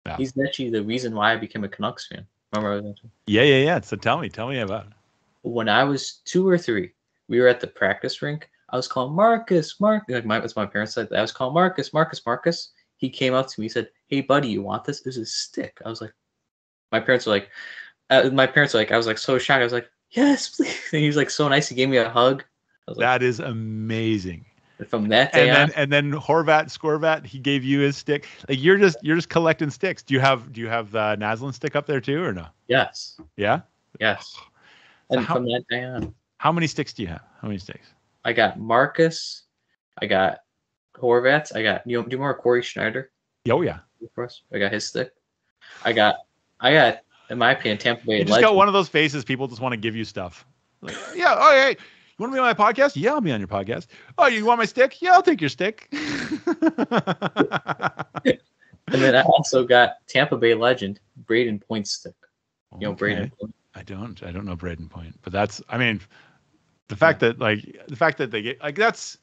Yeah. He's actually the reason why I became a Canucks fan. Remember? Yeah. So tell me about it. When I was 2 or 3, we were at the practice rink. I was calling Marcus. That's my parents said. I was calling Marcus. He came up to me. He said, "Hey, buddy, you want this? This is a stick." I was like, my parents were like, I was like so shocked. I was like, "Yes, please." And he was like so nice. He gave me a hug. I was like, That is amazing. from that day on. And then Scorvat, he gave you his stick. Like you're just collecting sticks. Do you have the Naslin stick up there too, or no? Yes. Yeah. Yes. So And from that day on. How many sticks do you have? How many sticks? I got Marcus. I got Horvats. I got, do you remember Corey Schneider? Oh yeah. Of course. I got his stick. I got, in my opinion, Tampa Bay. You just got one of those faces. People just want to give you stuff. Like, yeah. Oh, hey, you want to be on my podcast? Yeah, I'll be on your podcast. Oh, you want my stick? Yeah, I'll take your stick. And then I also got Tampa Bay legend Braden Point's stick. You know, Okay. Braden Point. I don't know Braden Point, but that's, I mean, the fact that they get like that's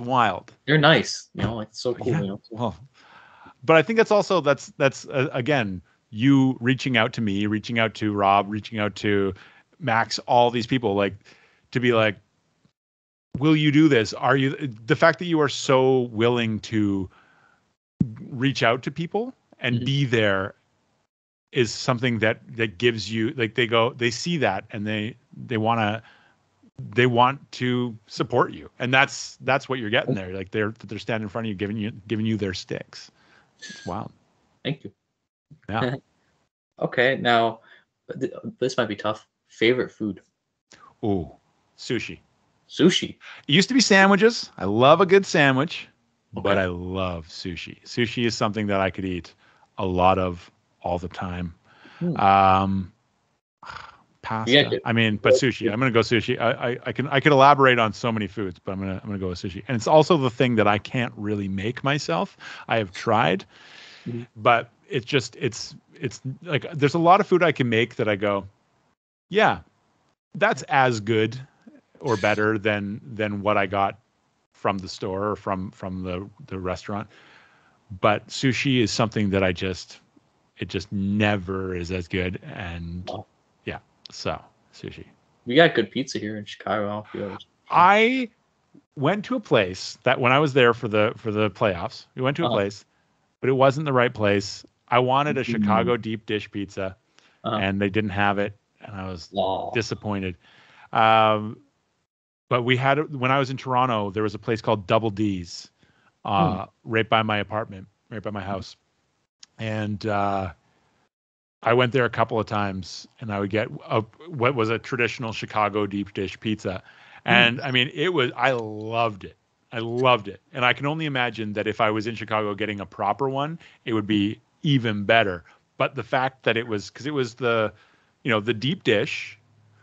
wild. They're nice, you know, like so cool. Yeah. You know? Well, but I think that's also that's again you reaching out to me, reaching out to Rob, reaching out to Max, all these people, like to be like, will you do this? Are you, the fact that you are so willing to reach out to people and be there is something that gives you, like, they see that and they want to support you, and that's what you're getting there. Like they're standing in front of you, giving you their sticks. It's wild. Thank you. Yeah. Okay, now this might be tough. Favorite food? Ooh, sushi. Sushi. It used to be sandwiches. I love a good sandwich, Okay. but I love sushi. Sushi is something that I could eat a lot of all the time. Pasta. Yeah, I mean, but sushi. I'm gonna go sushi. I could elaborate on so many foods, but I'm gonna go with sushi. And it's also the thing that I can't really make myself. I have tried, but it's like there's a lot of food I can make that I go, yeah, that's as good or better than what I got from the store or from the restaurant. But sushi is something that it just never is as good. And yeah, so sushi. We got good pizza here in Chicago. I went to a place that when I was there for the playoffs, we went to a place, but it wasn't the right place. I wanted a Chicago deep dish pizza, and they didn't have it, and I was disappointed. But we had it when I was in Toronto. There was a place called Double D's, right by my apartment, right by my house, and I went there a couple of times, and I would get what was a traditional Chicago deep dish pizza, and I mean I loved it. And I can only imagine that if I was in Chicago getting a proper one, it would be even better. But the fact that it was, because it was the deep dish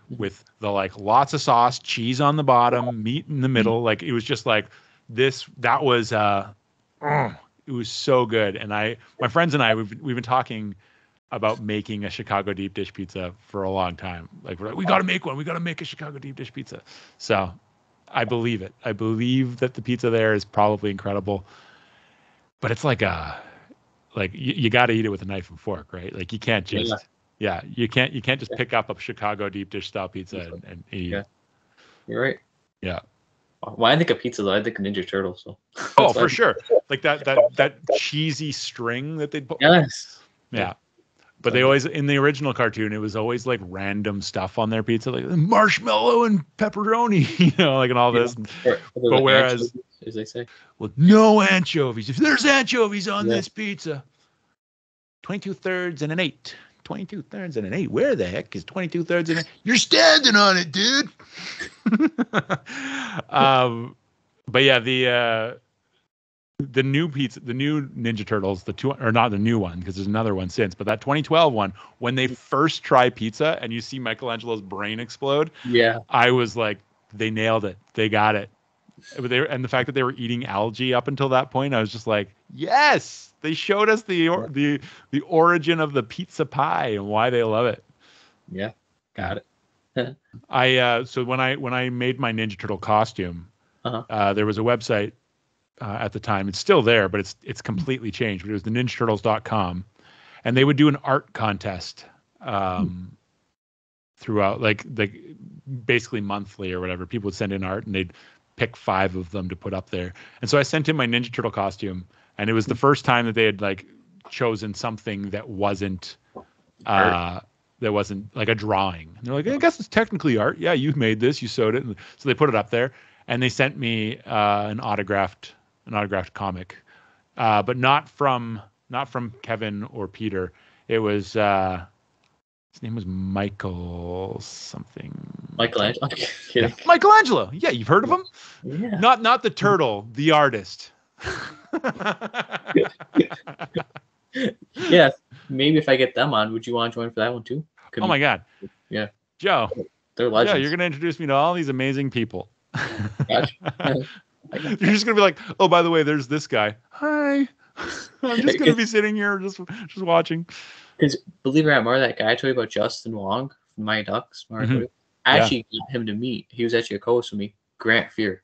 with the like lots of sauce, cheese on the bottom, meat in the middle, like it was just like this. That was it was so good. And my friends and I, we've been talking about making a Chicago deep dish pizza for a long time. Like we're like, we got to make one. We got to make a Chicago deep dish pizza. So I believe it. I believe that the pizza there is probably incredible, but it's like you got to eat it with a knife and fork, right? Like you can't just, you can't just pick up a Chicago deep dish style pizza and eat. Yeah, you're right. Yeah. When I think of pizza, though, I think of Ninja Turtles. So. Oh, for sure. Like that cheesy string that they'd put. Yes. Yeah. But they always, in the original cartoon, it was always like random stuff on their pizza, like marshmallow and pepperoni, like and all this. But whereas, as they say, well, no anchovies. If there's anchovies on this pizza, 22 thirds and an 8. 22 thirds and an 8. Where the heck is 22 thirds and an 8? You're standing on it, dude. But yeah, the new pizza, the new Ninja Turtles, or not the new one, because there's another one since, but that 2012 one, when they first try pizza and you see Michelangelo's brain explode, I was like, they nailed it. They got it. And the fact that they were eating algae up until that point, I was just like, yes, they showed us the origin of the pizza pie and why they love it. Yeah, got it. So when I made my Ninja Turtle costume, there was a website at the time. It's still there, but it's completely changed. But it was the ninjaturtles.com, and they would do an art contest throughout, like basically monthly or whatever. People would send in art, and they'd pick 5 of them to put up there. And so I sent him my Ninja Turtle costume, and it was the first time that they had like chosen something that wasn't like a drawing. And they're like, I guess it's technically art. Yeah, you made this, you sewed it. And so they put it up there, and they sent me an autographed comic, but not from Kevin or Peter. It was his name was Michael something. Michelangelo. Yeah, Michelangelo. Yeah, you've heard of him? Yeah. Not the turtle, the artist. Yeah, maybe if I get them on, would you want to join for that one too? Oh my God. Yeah. Joe. They're legends. Yeah, you're going to introduce me to all these amazing people. Gotcha. You're just going to be like, oh, by the way, there's this guy. Hi. I'm just going to be sitting here just watching. Because believe it or not, more that guy I told you about, Justin Wong from My Ducks. Mm-hmm. I actually got him to meet. He was actually a co-host with me. Grant Fear.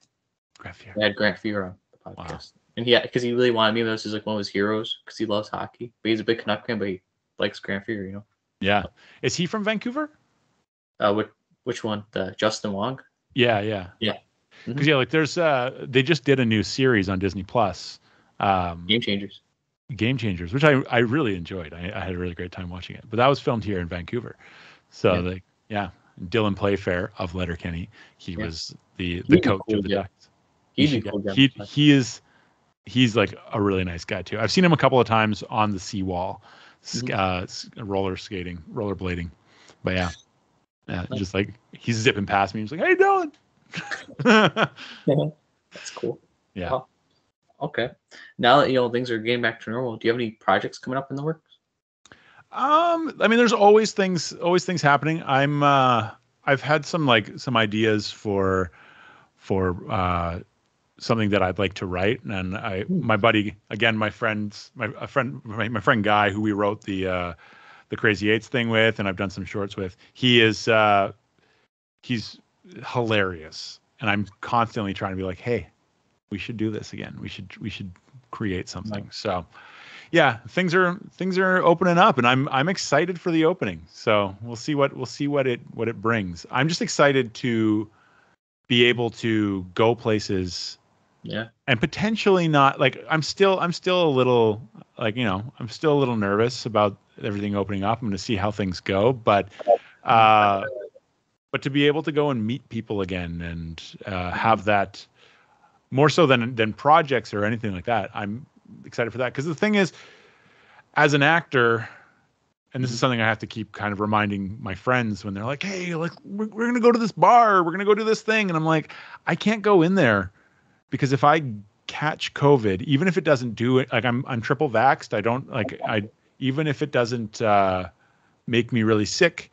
Grant Fear. I had Grant Fear on the podcast. Wow. And because he really wanted me. That was like one of his heroes because he loves hockey. But he's a big Canuck fan, but he likes Grant Fear, you know. Yeah. Is he from Vancouver? Which one? The Justin Wong? Yeah. Because like there's they just did a new series on Disney Plus. Game Changers, which I really enjoyed. I had a really great time watching it. But that was filmed here in Vancouver. So Dylan Playfair of Letterkenny, he was the coach of the Ducks. He's like a really nice guy too. I've seen him a couple of times on the seawall, rollerblading. But just like he's zipping past me. He's like, "How you doing?" That's cool. Yeah. Wow. Okay. Now that things are getting back to normal, do you have any projects coming up in the works? I mean, there's always things happening. I've had some ideas for something that I'd like to write, and my buddy, again, my friend Guy, who we wrote the Crazy Eights thing with, and I've done some shorts with. He's hilarious, and I'm constantly trying to be like, hey, we should do this again. We should create something. Nice. So, yeah, things are opening up, and I'm excited for the opening. So we'll see what it brings. I'm just excited to be able to go places. Yeah. And potentially not like I'm still a little I'm still a little nervous about everything opening up. I'm going to see how things go, but to be able to go and meet people again and have that more so than projects or anything like that. I'm excited for that because the thing is, as an actor, and this is something I have to keep kind of reminding my friends when they're like, "Hey, like we're going to go to this bar, we're going to go do this thing," and I'm like, I can't go in there. Because if I catch COVID, even if it doesn't do it, like I'm triple vaxxed, even if it doesn't make me really sick,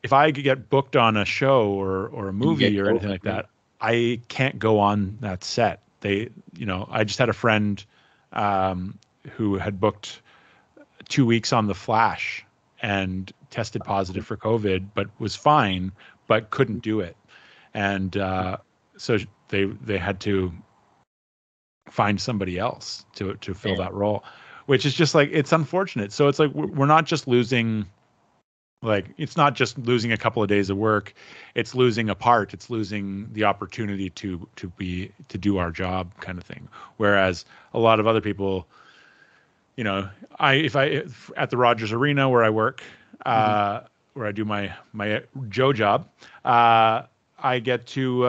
if I get booked on a show or a movie or anything like that, I can't go on that set. I just had a friend who had booked 2 weeks on The Flash and tested positive for COVID, but was fine, but couldn't do it. And so they had to find somebody else to fill that role, which is just like, it's unfortunate. So it's like, we're not just losing, it's not just losing a couple of days of work. It's losing a part. It's losing the opportunity to do our job kind of thing. Whereas a lot of other people, if I at the Rogers Arena where I work, where I do my Joe job, I get to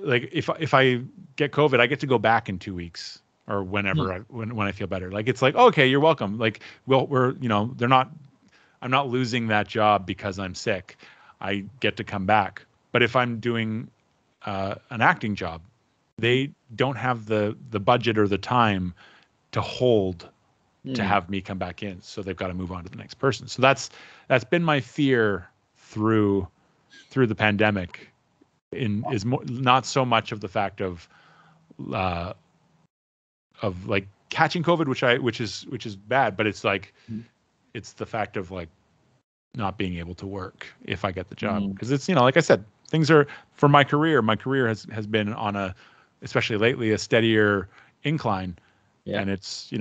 if I get COVID, I get to go back in 2 weeks or whenever when I feel better. Like it's like, okay, you're welcome. Like I'm not losing that job because I'm sick. I get to come back. But if I'm doing an acting job, they don't have the budget or the time to hold to have me come back in. So they've got to move on to the next person. So that's been my fear through the pandemic. Is more, not so much of the fact of like catching COVID, which is bad, but it's like it's the fact of like not being able to work if I get the job, because it's like I said, things are for my career has been on especially lately a steadier incline, and it's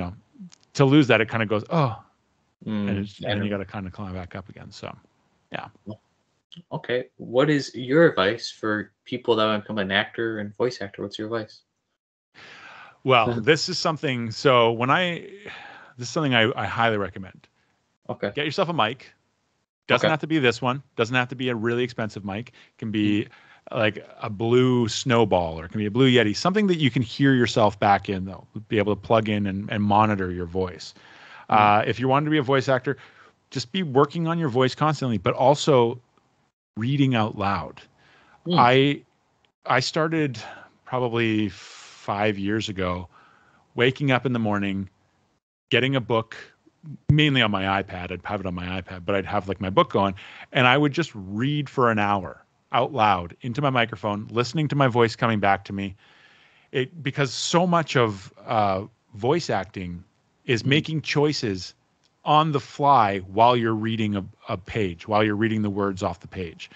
to lose that, it kind of goes, oh, and then you got to kind of climb back up again. So, yeah. Okay. What is your advice for people that want to become an actor and voice actor? What's your advice? Well, this is something. So this is something I highly recommend. Okay. Get yourself a mic. Doesn't have to be this one. Doesn't have to be a really expensive mic. It can be like a blue Snowball, or it can be a Blue Yeti. Something that you can hear yourself back in, though. Be able to plug in and monitor your voice. If you wanted to be a voice actor, just be working on your voice constantly, but also reading out loud. I started probably 5 years ago, waking up in the morning, getting a book, mainly on my iPad. I'd have it on my iPad, but I'd have like my book going, and I would just read for an hour out loud into my microphone, listening to my voice coming back to me. Because so much of voice acting is making choices on the fly while you're reading a page, while you're reading the words off the page.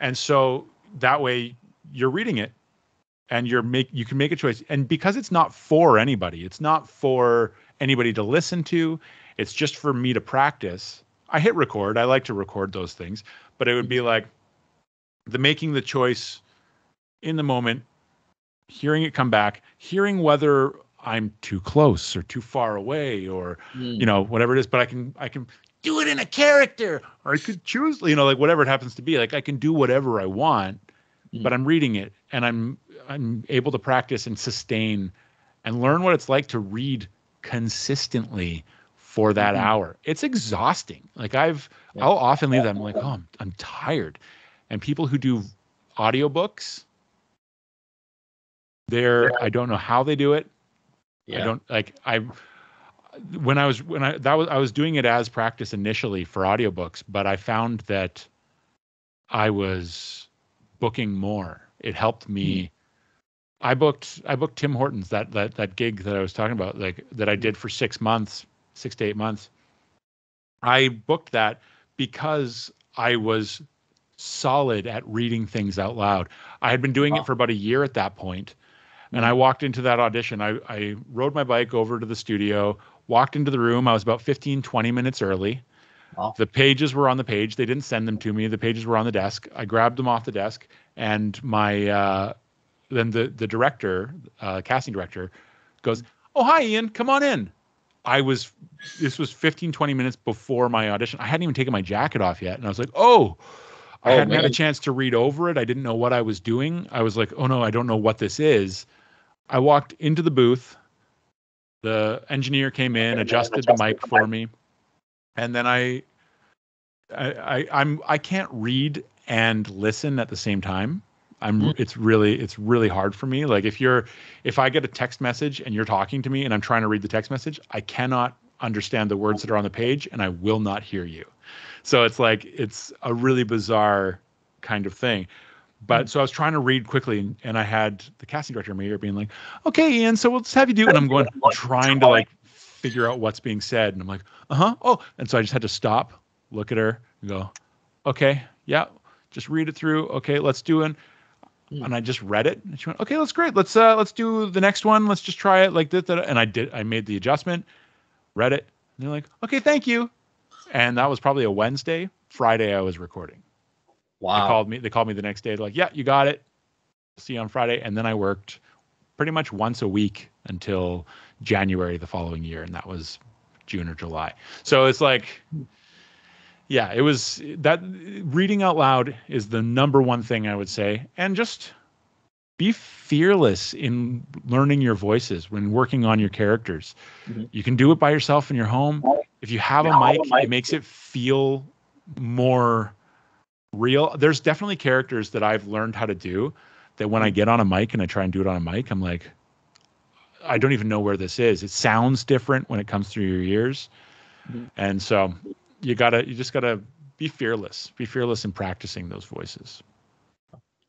And so that way you're reading it and you can make a choice. And because it's not for anybody, it's not for anybody to listen to, it's just for me to practice. I hit record. I like to record those things, but it would be like making the choice in the moment, hearing it come back, hearing whether I'm too close or too far away, or whatever it is. But I can do it in a character, or I could choose, like whatever it happens to be. Like I can do whatever I want, but I'm reading it, and I'm able to practice and sustain and learn what it's like to read consistently for that hour. It's exhausting. Like I'll often leave that. I'm like, oh, I'm tired. And people who do audiobooks, I don't know how they do it. I was doing it as practice initially for audiobooks, but I found that I was booking more. It helped me. I booked Tim Hortons, that gig that I was talking about, like that I did for 6 to 8 months. I booked that because I was solid at reading things out loud. I had been doing it for about a year at that point. And I walked into that audition. I rode my bike over to the studio, walked into the room. I was about 15, 20 minutes early. Wow. The pages were on the page. They didn't send them to me. The pages were on the desk. I grabbed them off the desk, and then the director, casting director, goes, "Oh, hi, Ian. Come on in." This was 15, 20 minutes before my audition. I hadn't even taken my jacket off yet. And I was like, I hadn't had a chance to read over it. I didn't know what I was doing. I was like, oh no, I don't know what this is. I walked into the booth. The engineer came in, adjusted the mic for me. And then I can't read and listen at the same time. It's really hard for me. Like if I get a text message and you're talking to me and I'm trying to read the text message, I cannot understand the words that are on the page and I will not hear you. So it's a really bizarre kind of thing. But so I was trying to read quickly, and I had the casting director in my ear being like, "Okay, Ian, so we'll just have you do," and I'm trying to like figure out what's being said, and I'm like, oh, and so I just had to stop, look at her, and go, "Okay, yeah, just read it through. Okay, let's do it." And I just read it, and she went, "Okay, that's great. Let's do the next one. Let's just try it like this." And I did. I made the adjustment, read it, and they're like, "Okay, thank you." And that was probably a Wednesday. Friday, I was recording. Wow. They called me the next day. They're like, "Yeah, you got it. See you on Friday." And then I worked pretty much once a week until January the following year. And that was June or July. So it's like, yeah, it was that reading out loud is the number one thing I would say. And just be fearless in learning your voices when working on your characters. Mm-hmm. You can do it by yourself in your home. If you have a mic, it makes it feel more real. There's definitely characters that I've learned how to do that when I get on a mic and I try and do it on a mic, I'm like, I don't even know where this is. It sounds different when it comes through your ears. Mm-hmm. And so you just gotta be fearless in practicing those voices.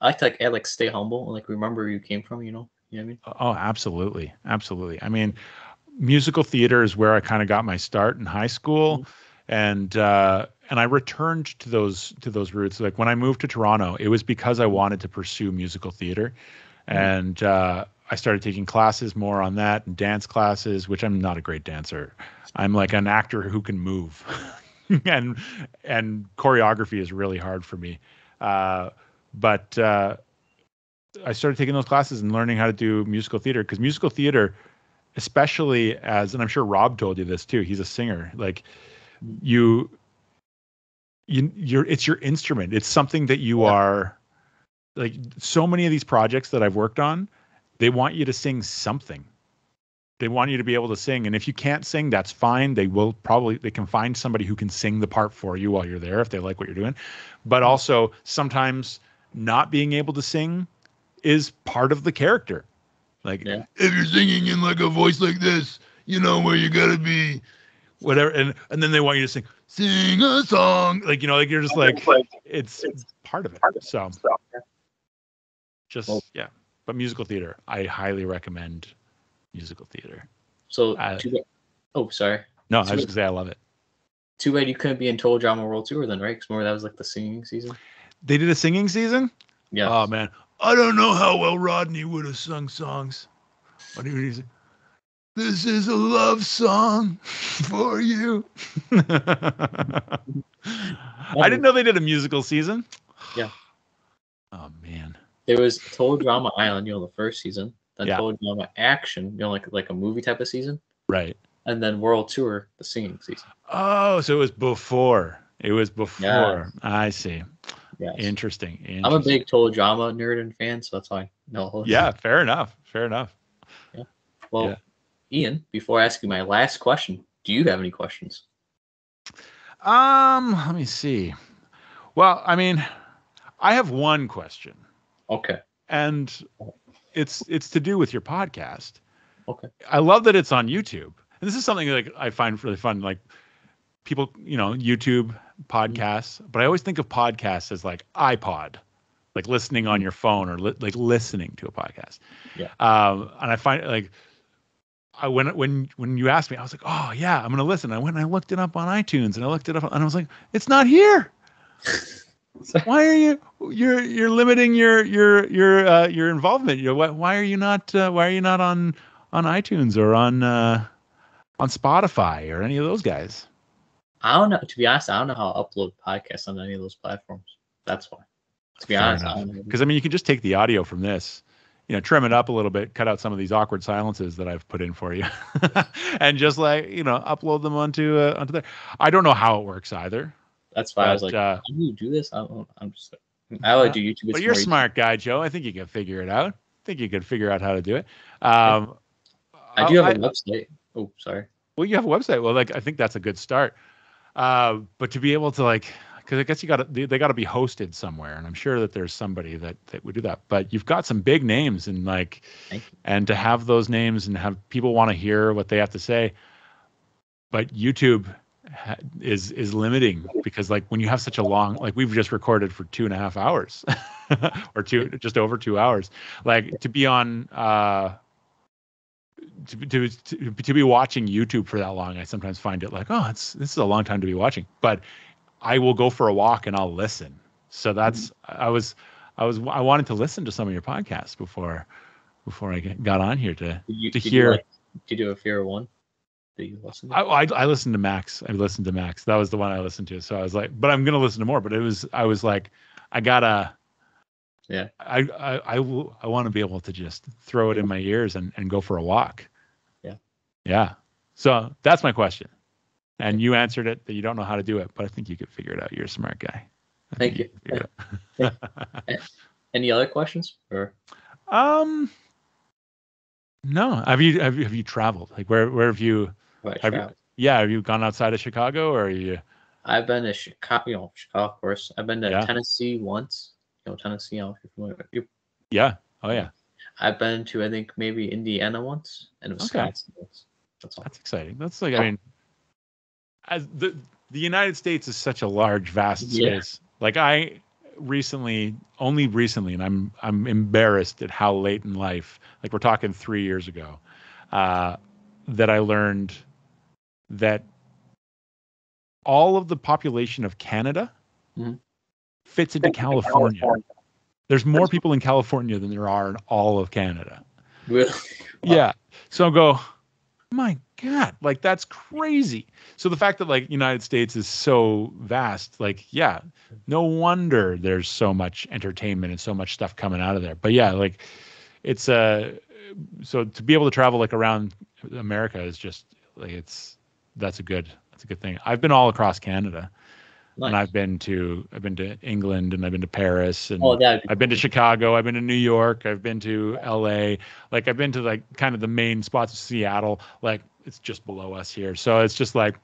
I like to add stay humble and remember where you came from, you know what I mean? Oh, absolutely. Absolutely. I mean, musical theater is where I kind of got my start in high school. Mm-hmm. And I returned to those roots. Like when I moved to Toronto, it was because I wanted to pursue musical theater. Mm-hmm. And I I started taking classes more on that and dance classes, which I'm not a great dancer. I'm like an actor who can move, and choreography is really hard for me. But I started taking those classes and learning how to do musical theater, because musical theater, especially as, and I'm sure Rob told you this too, he's a singer. Like you're it's your instrument. It's something that you are, like, so many of these projects that I've worked on, they want you to sing something. They want you to be able to sing. And if you can't sing, that's fine. They can find somebody who can sing the part for you while you're there if they like what you're doing. But also sometimes not being able to sing is part of the character. Like if you're singing in like a voice like this, you know, where you gotta be whatever. And then they want you to sing a song. Like, you know, like you're just like, it's part of it. So just, yeah. But musical theater, I highly recommend musical theater. So, sorry. No, I was going to say I love it. Too bad you couldn't be in Total Drama World Tour then, right? Because remember that was like the singing season. They did a singing season? Yeah. Oh, man. I don't know how well Rodney would have sung songs. What did he say? This is a love song for you. I didn't know they did a musical season. Yeah. Oh, man. There was Total Drama Island, you know, the first season. Then Yeah. Total Drama Action, you know, like a movie type of season. Right. And then World Tour, the singing season. Oh, so it was before. Yeah. I see. Yes. Interesting. I'm a big Total Drama nerd and fan, so that's why I know. Yeah, fair enough. Yeah. Well, Ian, before I ask you my last question, do you have any questions? Let me see. Well, I mean, I have one question. Okay. And it's to do with your podcast. Okay. I love that it's on YouTube. And this is something like I find really fun. Like people, you know, YouTube podcasts, but I always think of podcasts as like iPod, like listening on your phone or like listening to a podcast. Yeah. And I find like when you asked me, I was like, oh yeah, I'm gonna listen. I went and I looked it up on iTunes and I looked it up and I was like, it's not here. Why are you're limiting your involvement? You know, why are you not on iTunes or on Spotify or any of those guys? I don't know. To be honest, I don't know how to upload podcasts on any of those platforms. That's why. To be honest, because I mean, you can just take the audio from this, you know, trim it up a little bit, cut out some of these awkward silences that I've put in for you, and just like, you know, upload them onto there. I don't know how it works either. That's why I was like, how do you do this? I like do YouTube. But you're a smart guy, Joe. I think you can figure it out. I think you can figure out how to do it. I do have a website. Oh, sorry. Well, you have a website. Well, like I think that's a good start. But to be able to like, because I guess they got to be hosted somewhere, and I'm sure that there's somebody that would do that. But you've got some big names, and like, and to have those names and have people want to hear what they have to say. But YouTube is limiting, because like when you have such a long, like we've just recorded for 2.5 hours or just over 2 hours, like to be on to be watching YouTube for that long, I sometimes find it like, oh, this is a long time to be watching. But I will go for a walk and I'll listen. So that's I wanted to listen to some of your podcasts before I got on here to hear. Did you do a Fear One? Did you listen to? I listened to Max. I listened to Max. That was the one I listened to. So I was like, but I'm gonna listen to more. But I was like, I gotta. Yeah. I want to be able to just throw it in my ears and go for a walk. Yeah. Yeah. So that's my question. And you answered it that you don't know how to do it, but I think you could figure it out. You're a smart guy. Thank you. Any other questions? Or no. Have you traveled? Like where have you? Have you gone outside of Chicago, or are you? I've been to Chicago, of course. I've been to Tennessee once. You know, Tennessee, I don't know if you're familiar with. Yeah. Oh yeah. I've been to, I think, maybe Indiana once and Wisconsin once. That's all. That's exciting. That's like, I mean, as the United States is such a large, vast space. Like only recently, and I'm embarrassed at how late in life, like we're talking 3 years ago, that I learned that all of the population of Canada fits into California. There's more people in California than there are in all of Canada. Really? Yeah. So I'll go, my God, like that's crazy. So the fact that like United States is so vast, like, yeah, no wonder there's so much entertainment and so much stuff coming out of there. But yeah, like it's so to be able to travel like around America is just like that's a good thing. I've been all across Canada. Nice. And I've been to England and I've been to Paris and I've been to cool. Chicago, I've been to New York, I've been to LA, like I've been to like kind of the main spots of Seattle, like it's just below us here. So it's just like,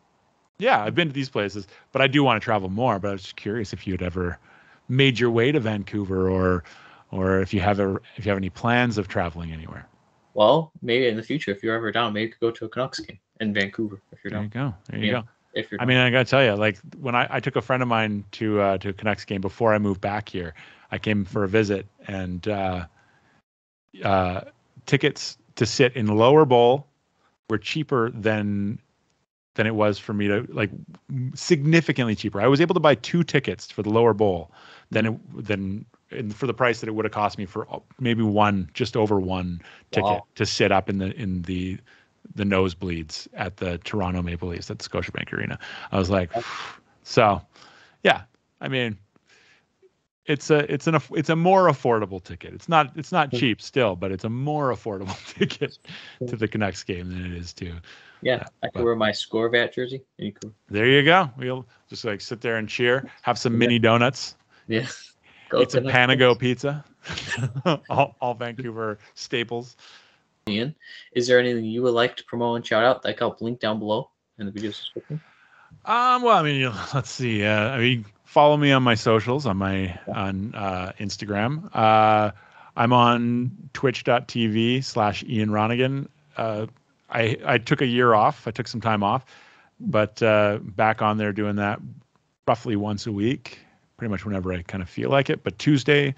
yeah, I've been to these places, but I do want to travel more. But I was just curious if you'd ever made your way to Vancouver or if you have any plans of traveling anywhere. Well, maybe in the future, if you're ever down, maybe you could go to a Canucks game in Vancouver if you're down. There you go. If you're I mean, I gotta tell you, like when I took a friend of mine to a Canucks game before I moved back here, I came for a visit and tickets to sit in lower bowl were cheaper than it was for me to like significantly cheaper. I was able to buy 2 tickets for the lower bowl for the price that it would have cost me for maybe just over one ticket to sit up in the nosebleeds at the Toronto Maple Leafs at the Scotiabank Arena. I was like, so yeah, I mean, it's a more affordable ticket. It's not cheap still, but it's a more affordable ticket to the Canucks game than it is to. Yeah, I could wear my Scorvat jersey. There you go. We'll just like sit there and cheer, have some mini donuts. Yeah. Eat some Panago pizza. all Vancouver staples. Ian, is there anything you would like to promote and shout out? Like, I'll link down below in the video description. Well, I mean, let's see. I mean, follow me on my socials on Instagram. I'm on twitch.tv/Ian Ronningen. I took a year off. I took some time off, but back on there doing that roughly once a week, pretty much whenever I kind of feel like it. But Tuesdays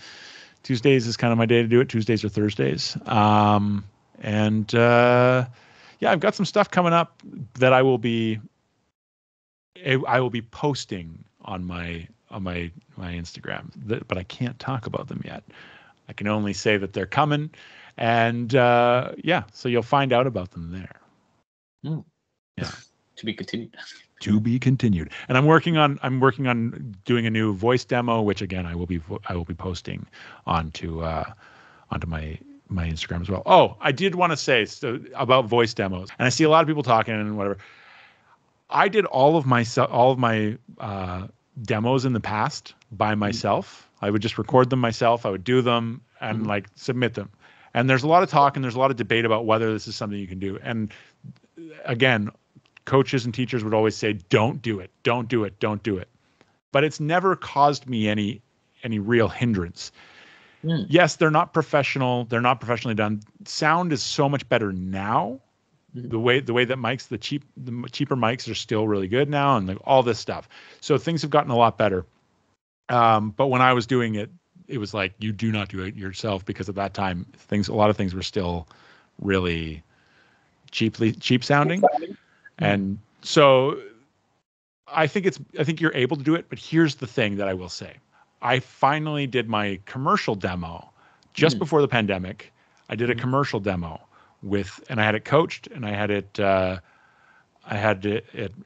is kind of my day to do it. Tuesdays or Thursdays. Yeah, I've got some stuff coming up that I will be posting on my Instagram, but I can't talk about them yet. I can only say that they're coming, and yeah, so you'll find out about them there. Yeah, to be continued. To be continued. And I'm working on doing a new voice demo, which again I will be posting onto my Instagram as well. Oh, I did want to say about voice demos, and I see a lot of people talking and whatever. I did all of my demos in the past by myself. I would just record them myself. I would do them and like submit them. And there's a lot of talk and there's a lot of debate about whether this is something you can do. And again, coaches and teachers would always say, "Don't do it. Don't do it. Don't do it." But it's never caused me any real hindrance. Yes, they're not professional. They're not professionally done. Sound is so much better now. The way that mics, the cheaper mics are still really good now, and like all this stuff. So things have gotten a lot better. But when I was doing it, it was like, you do not do it yourself, because at that time a lot of things were still really cheap sounding. And so I think you're able to do it, but here's the thing that I will say. I finally did my commercial demo just before the pandemic. I did a commercial demo and I had it coached, and I had it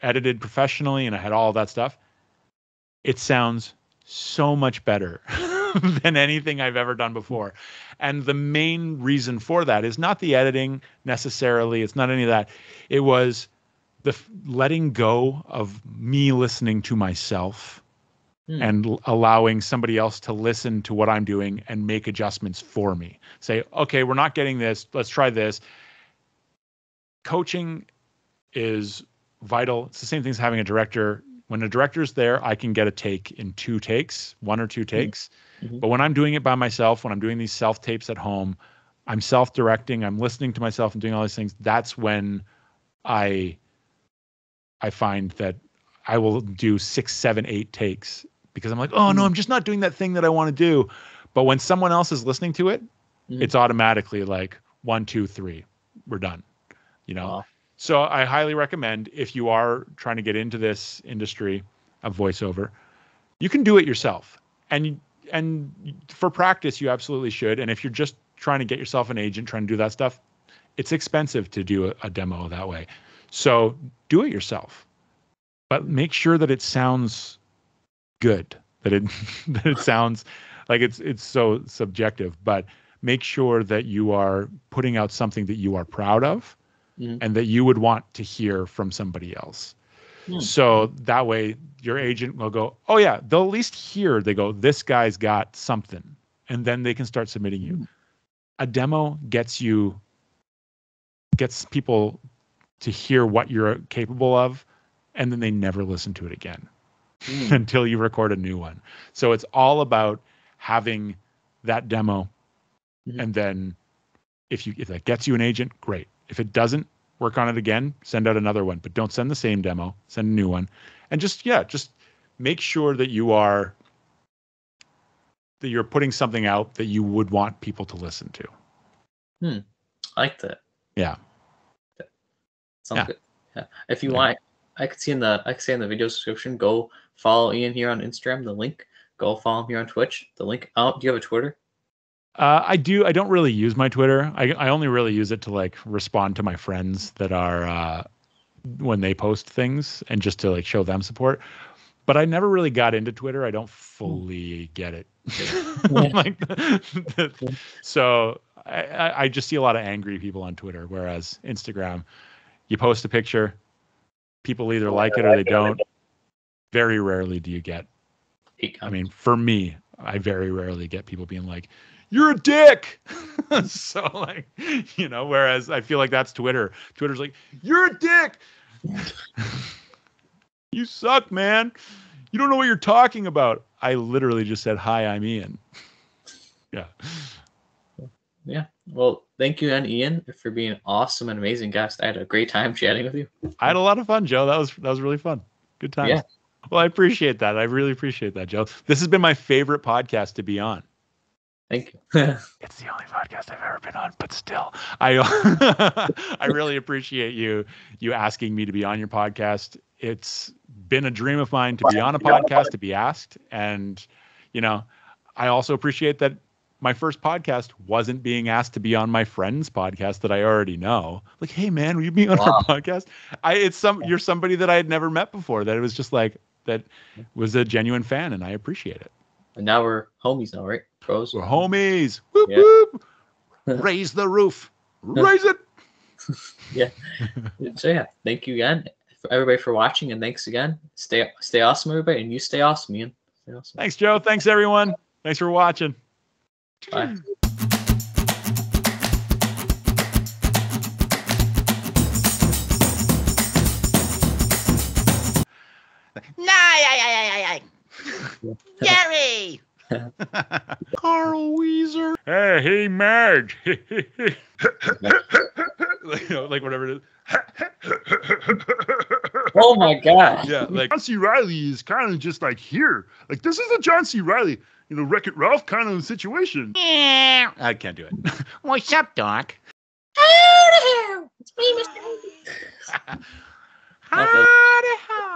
edited professionally, and I had all that stuff. It sounds so much better than anything I've ever done before. And the main reason for that is not the editing necessarily. It's not any of that. It was the letting go of me listening to myself and allowing somebody else to listen to what I'm doing and make adjustments for me. Say, okay, we're not getting this. Let's try this. Coaching is vital. It's the same thing as having a director. When a director's there, I can get a take in 2 takes, 1 or 2 takes. But when I'm doing it by myself, when I'm doing these self-tapes at home, I'm self-directing, I'm listening to myself and doing all these things. That's when I find that I will do 6, 7, 8 takes, because I'm like, oh no, I'm just not doing that thing that I want to do. But when someone else is listening to it, it's automatically like 1, 2, 3, we're done. Wow. So I highly recommend, if you are trying to get into this industry of voiceover, you can do it yourself. And for practice, you absolutely should. And if you're just trying to get yourself an agent, trying to do that stuff, it's expensive to do a demo that way. So do it yourself, but make sure that it sounds good, that it sounds like it's so subjective, but make sure that you are putting out something that you are proud of and that you would want to hear from somebody else. So that way your agent will go, oh yeah, they'll at least hear, they go, this guy's got something. And then they can start submitting you. A demo gets people to hear what you're capable of, and then they never listen to it again until you record a new one. So it's all about having that demo. And then if that gets you an agent, great. If it doesn't, work on it again, send out another one, but don't send the same demo, send a new one. And just make sure that you're putting something out that you would want people to listen to. I like that. Yeah. Sounds good. Yeah. If you want, I could say in the video description, go follow Ian here on Instagram, the link. Go follow him here on Twitch, the link. Oh, do you have a Twitter? I do. I don't really use my Twitter. I only really use it to like respond to my friends that are when they post things and just to like show them support. But I never really got into Twitter. I don't fully get it. So I just see a lot of angry people on Twitter, whereas Instagram, you post a picture, people either like it or they don't. Very rarely do you get. I mean, for me, I very rarely get people being like, you're a dick. So like, whereas I feel like that's Twitter. Twitter's like, you're a dick. You suck, man. You don't know what you're talking about. I literally just said, hi, I'm Ian. Yeah. Yeah. Well, thank you, Ian, for being an awesome and amazing guest. I had a great time chatting with you. I had a lot of fun, Joe. That was really fun. Good times. Yeah. Well, I appreciate that. I really appreciate that, Joe. This has been my favorite podcast to be on. Thank you. It's the only podcast I've ever been on, but still, I really appreciate you asking me to be on your podcast. It's been a dream of mine to be on a podcast, to be asked. And, I also appreciate that my first podcast wasn't being asked to be on my friend's podcast that I already know. Like, hey man, will you be on our podcast? You're somebody that I had never met before, that it was just like, that was a genuine fan, and I appreciate it. And now we're homies now, right? Pros. We're homies. Whoop, whoop. Raise the roof. Raise it. Yeah. So yeah, thank you again, everybody, for watching, and thanks again. Stay awesome, everybody, and you stay awesome, Ian. Stay awesome. Thanks, Joe. Thanks, everyone. Thanks for watching. Bye. Jerry! Carl Weezer. Hey, Marge. like whatever it is. Oh my God. Yeah, like John C. Reilly is kind of just like here. Like this is a John C. Reilly, Wreck-It Ralph kind of situation. Yeah. I can't do it. What's up, Doc? It's me, Mr. Howdy, howdy.